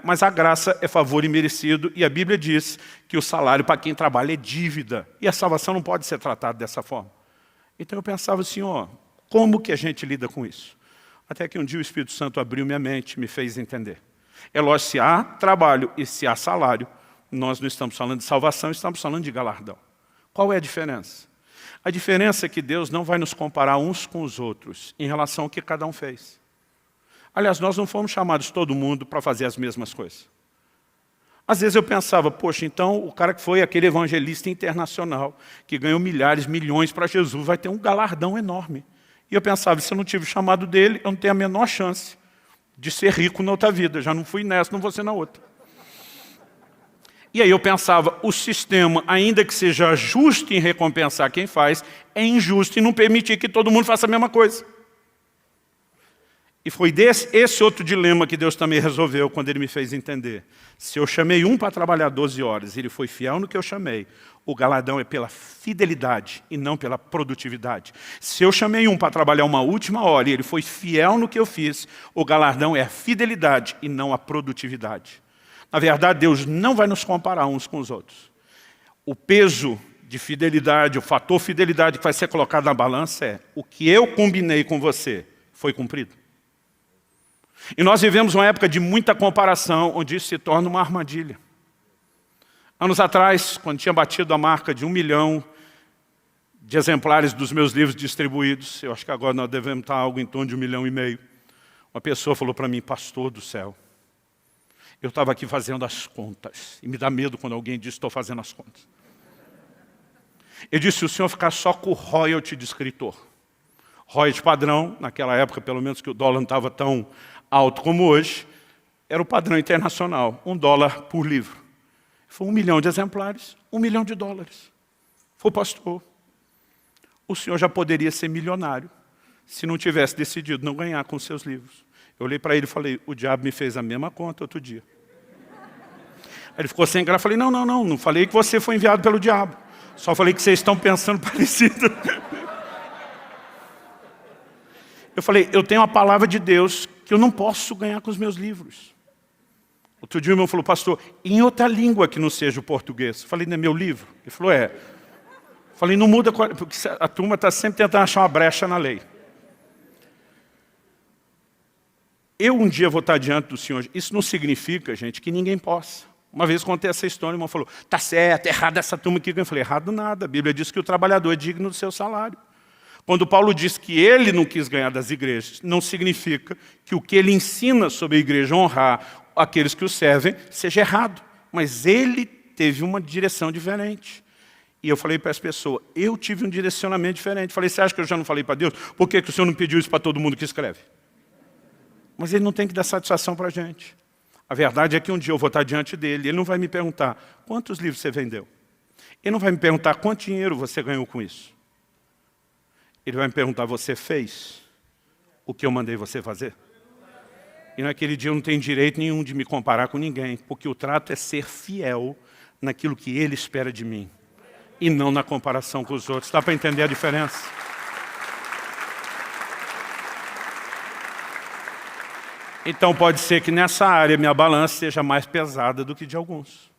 mas a graça é favor imerecido e a Bíblia diz que o salário para quem trabalha é dívida. E a salvação não pode ser tratada dessa forma. Então eu pensava assim, como que a gente lida com isso? Até que um dia o Espírito Santo abriu minha mente, me fez entender. É lógico, se há trabalho e se há salário, nós não estamos falando de salvação, estamos falando de galardão. Qual é a diferença? A diferença é que Deus não vai nos comparar uns com os outros em relação ao que cada um fez. Aliás, nós não fomos chamados todo mundo para fazer as mesmas coisas. Às vezes eu pensava, poxa, então o cara que foi aquele evangelista internacional, que ganhou milhares, milhões para Jesus, vai ter um galardão enorme. E eu pensava, se eu não tive o chamado dele, eu não tenho a menor chance de ser rico na outra vida. Já não fui nessa, não vou ser na outra. E aí eu pensava, o sistema, ainda que seja justo em recompensar quem faz, é injusto em não permitir que todo mundo faça a mesma coisa. E foi esse outro dilema que Deus também resolveu quando Ele me fez entender. Se eu chamei um para trabalhar 12 horas, ele foi fiel no que eu chamei, o galardão é pela fidelidade e não pela produtividade. Se eu chamei um para trabalhar 1 última hora e ele foi fiel no que eu fiz, o galardão é a fidelidade e não a produtividade. Na verdade, Deus não vai nos comparar uns com os outros. O peso de fidelidade, o fator fidelidade que vai ser colocado na balança é o que eu combinei com você foi cumprido. E nós vivemos uma época de muita comparação, onde isso se torna uma armadilha. Anos atrás, quando tinha batido a marca de 1 milhão de exemplares dos meus livros distribuídos, eu acho que agora nós devemos estar algo em torno de 1,5 milhão, uma pessoa falou para mim, pastor do céu, eu estava aqui fazendo as contas, e me dá medo quando alguém diz, estou fazendo as contas. Ele disse, se o senhor ficar só com o royalty de escritor, royalty padrão, naquela época, pelo menos que o dólar não estava tão alto como hoje, era o padrão internacional, $1 por livro. Foi 1 milhão de exemplares, $1 milhão. Foi pastor. O senhor já poderia ser milionário se não tivesse decidido não ganhar com seus livros. Eu olhei para ele e falei, o diabo me fez a mesma conta outro dia. Aí ele ficou sem graça, falei, não falei que você foi enviado pelo diabo. Só falei que vocês estão pensando parecido. Eu falei, eu tenho a palavra de Deus que eu não posso ganhar com os meus livros. Outro dia o irmão falou, pastor, em outra língua que não seja o português. Eu falei, não é meu livro? Ele falou, é. Eu falei, não muda, porque a turma está sempre tentando achar uma brecha na lei. Eu um dia vou estar diante do Senhor. Isso não significa, gente, que ninguém possa. Uma vez contei essa história, o irmão falou, está certo, errado essa turma aqui. Eu falei, errado nada. A Bíblia diz que o trabalhador é digno do seu salário. Quando Paulo diz que ele não quis ganhar das igrejas, não significa que o que ele ensina sobre a igreja honrar aqueles que o servem seja errado. Mas ele teve uma direção diferente. E eu falei para as pessoas, eu tive um direcionamento diferente. Falei, você acha que eu já não falei para Deus? Por que o senhor não pediu isso para todo mundo que escreve? Mas ele não tem que dar satisfação para a gente. A verdade é que um dia eu vou estar diante dele, ele não vai me perguntar, quantos livros você vendeu? Ele não vai me perguntar, quanto dinheiro você ganhou com isso? Ele vai me perguntar, você fez o que eu mandei você fazer? E naquele dia eu não tenho direito nenhum de me comparar com ninguém, porque o trato é ser fiel naquilo que ele espera de mim, e não na comparação com os outros. Dá para entender a diferença? Então pode ser que nessa área minha balança seja mais pesada do que de alguns.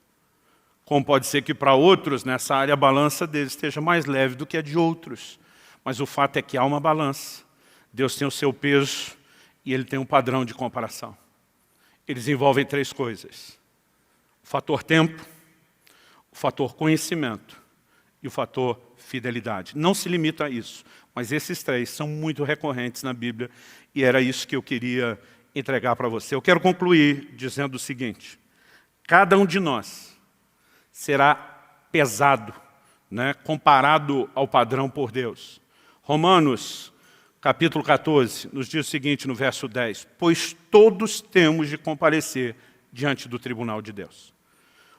Como pode ser que para outros nessa área a balança deles esteja mais leve do que a de outros. Mas o fato é que há uma balança. Deus tem o seu peso e Ele tem um padrão de comparação. Eles envolvem 3 coisas. O fator tempo, o fator conhecimento e o fator fidelidade. Não se limita a isso, mas esses 3 são muito recorrentes na Bíblia e era isso que eu queria entregar para você. Eu quero concluir dizendo o seguinte, cada um de nós será pesado, né, comparado ao padrão por Deus. Romanos, capítulo 14, nos diz o seguinte no verso 10, pois todos temos de comparecer diante do tribunal de Deus.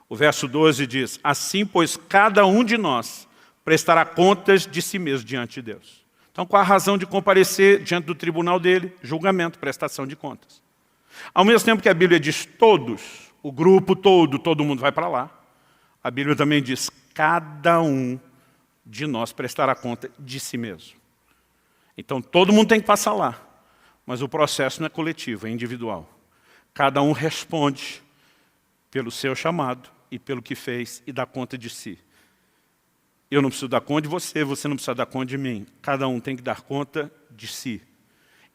O verso 12 diz, assim, pois cada um de nós prestará contas de si mesmo diante de Deus. Então, qual a razão de comparecer diante do tribunal dele? Julgamento, prestação de contas. Ao mesmo tempo que a Bíblia diz todos, o grupo todo mundo vai para lá, a Bíblia também diz cada um de nós prestará conta de si mesmo. Então, todo mundo tem que passar lá, mas o processo não é coletivo, é individual. Cada um responde pelo seu chamado e pelo que fez e dá conta de si. Eu não preciso dar conta de você, você não precisa dar conta de mim. Cada um tem que dar conta de si.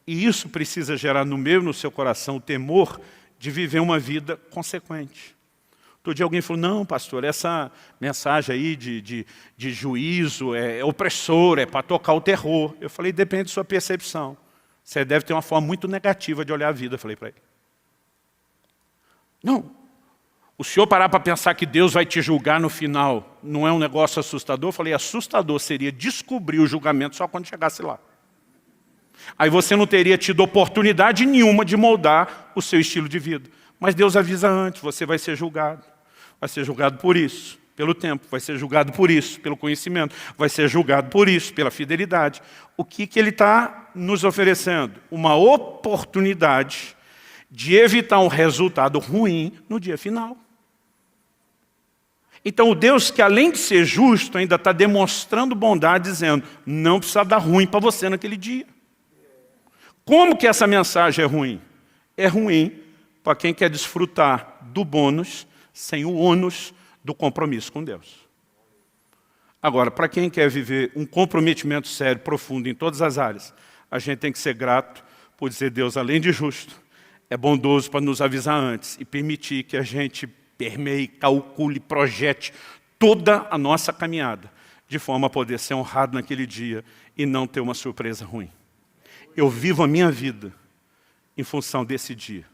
E isso precisa gerar no meu e no seu coração o temor de viver uma vida consequente. Outro dia alguém falou, não, pastor, essa mensagem aí de juízo é opressora, é para tocar o terror. Eu falei, depende da sua percepção. Você deve ter uma forma muito negativa de olhar a vida, eu falei para ele. Não. O senhor parar para pensar que Deus vai te julgar no final, não é um negócio assustador? Eu falei, assustador seria descobrir o julgamento só quando chegasse lá. Aí você não teria tido oportunidade nenhuma de moldar o seu estilo de vida. Mas Deus avisa antes, você vai ser julgado. Vai ser julgado por isso, pelo tempo. Vai ser julgado por isso, pelo conhecimento. Vai ser julgado por isso, pela fidelidade. O que Ele está nos oferecendo? Uma oportunidade de evitar um resultado ruim no dia final. Então o Deus que além de ser justo ainda está demonstrando bondade, dizendo, não precisa dar ruim para você naquele dia. Como que essa mensagem é ruim? É ruim para quem quer desfrutar do bônus sem o ônus do compromisso com Deus. Agora, para quem quer viver um comprometimento sério, profundo em todas as áreas, a gente tem que ser grato por dizer, Deus, além de justo, é bondoso para nos avisar antes e permitir que a gente permeie, calcule, projete toda a nossa caminhada, de forma a poder ser honrado naquele dia e não ter uma surpresa ruim. Eu vivo a minha vida em função desse dia,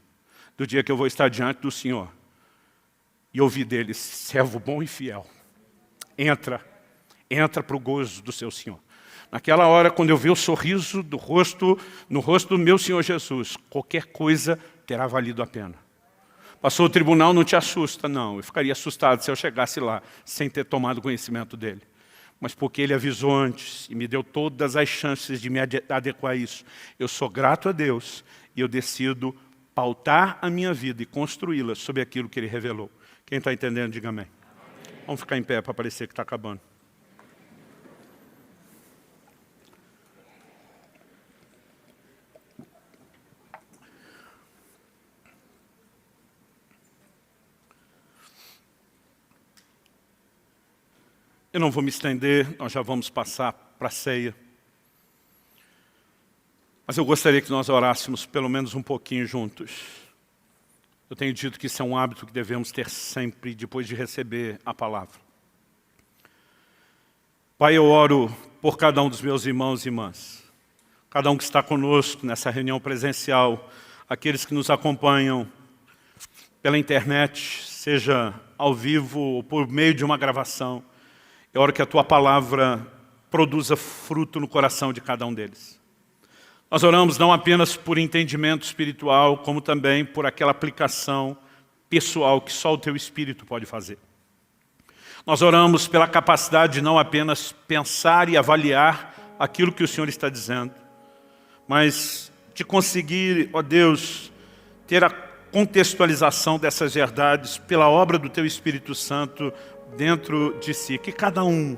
do dia que eu vou estar diante do Senhor e ouvir dele, servo bom e fiel. Entra entra para o gozo do seu Senhor. Naquela hora, quando eu ver o sorriso no rosto do meu Senhor Jesus, qualquer coisa terá valido a pena. Passou o tribunal, não te assusta, não. Eu ficaria assustado se eu chegasse lá sem ter tomado conhecimento dele. Mas porque ele avisou antes e me deu todas as chances de me adequar a isso. Eu sou grato a Deus e eu decido pautar a minha vida e construí-la sobre aquilo que ele revelou. Quem está entendendo, diga amém. Vamos ficar em pé para parecer que está acabando. Eu não vou me estender, nós já vamos passar para a ceia. Mas eu gostaria que nós orássemos pelo menos um pouquinho juntos. Eu tenho dito que isso é um hábito que devemos ter sempre depois de receber a palavra. Pai, eu oro por cada um dos meus irmãos e irmãs. Cada um que está conosco nessa reunião presencial, aqueles que nos acompanham pela internet, seja ao vivo ou por meio de uma gravação. Eu oro que a Tua palavra produza fruto no coração de cada um deles. Nós oramos não apenas por entendimento espiritual, como também por aquela aplicação pessoal que só o Teu Espírito pode fazer. Nós oramos pela capacidade de não apenas pensar e avaliar aquilo que o Senhor está dizendo, mas de conseguir, ó Deus, ter a contextualização dessas verdades pela obra do Teu Espírito Santo dentro de si. Que cada um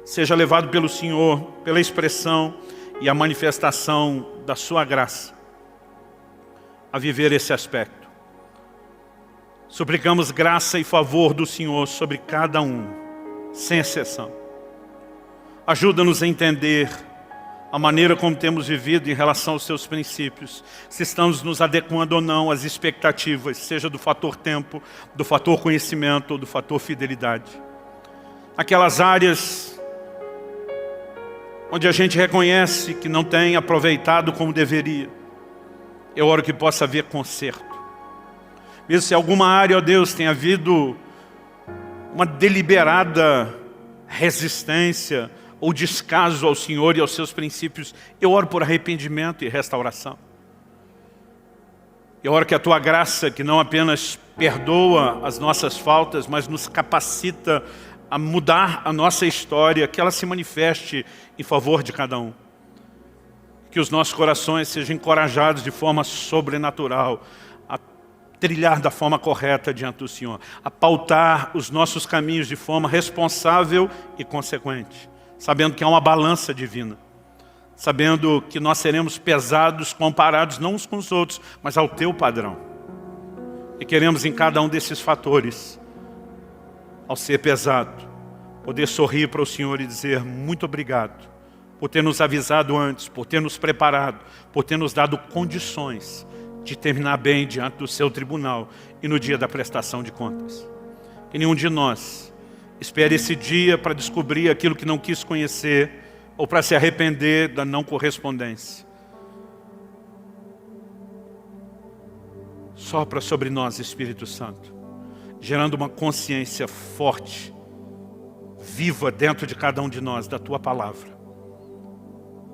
seja levado pelo Senhor, pela expressão e a manifestação da sua graça a viver esse aspecto. Suplicamos graça e favor do Senhor sobre cada um, sem exceção. Ajuda-nos a entender a maneira como temos vivido em relação aos seus princípios, se estamos nos adequando ou não às expectativas, seja do fator tempo, do fator conhecimento ou do fator fidelidade. Aquelas áreas onde a gente reconhece que não tem aproveitado como deveria, eu oro que possa haver conserto. Mesmo se alguma área, ó Deus, tenha havido uma deliberada resistência ou descaso ao Senhor e aos seus princípios, eu oro por arrependimento e restauração. Eu oro que a Tua graça, que não apenas perdoa as nossas faltas, mas nos capacita a mudar a nossa história, que ela se manifeste em favor de cada um. Que os nossos corações sejam encorajados de forma sobrenatural a trilhar da forma correta diante do Senhor, a pautar os nossos caminhos de forma responsável e consequente, sabendo que há uma balança divina, sabendo que nós seremos pesados comparados não uns com os outros, mas ao Teu padrão. E queremos em cada um desses fatores, ao ser pesado, poder sorrir para o Senhor e dizer muito obrigado por ter nos avisado antes, por ter nos preparado, por ter nos dado condições de terminar bem diante do Seu tribunal e no dia da prestação de contas. Que nenhum de nós espere esse dia para descobrir aquilo que não quis conhecer ou para se arrepender da não correspondência. Sopra sobre nós, Espírito Santo, gerando uma consciência forte, viva dentro de cada um de nós, da Tua palavra.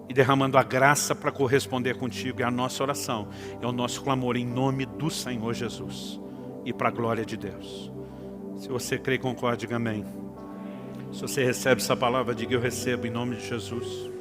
E derramando a graça para corresponder contigo. É a nossa oração, é o nosso clamor em nome do Senhor Jesus. E para a glória de Deus. Se você crê e concorda, diga amém. Se você recebe essa palavra, diga eu recebo em nome de Jesus.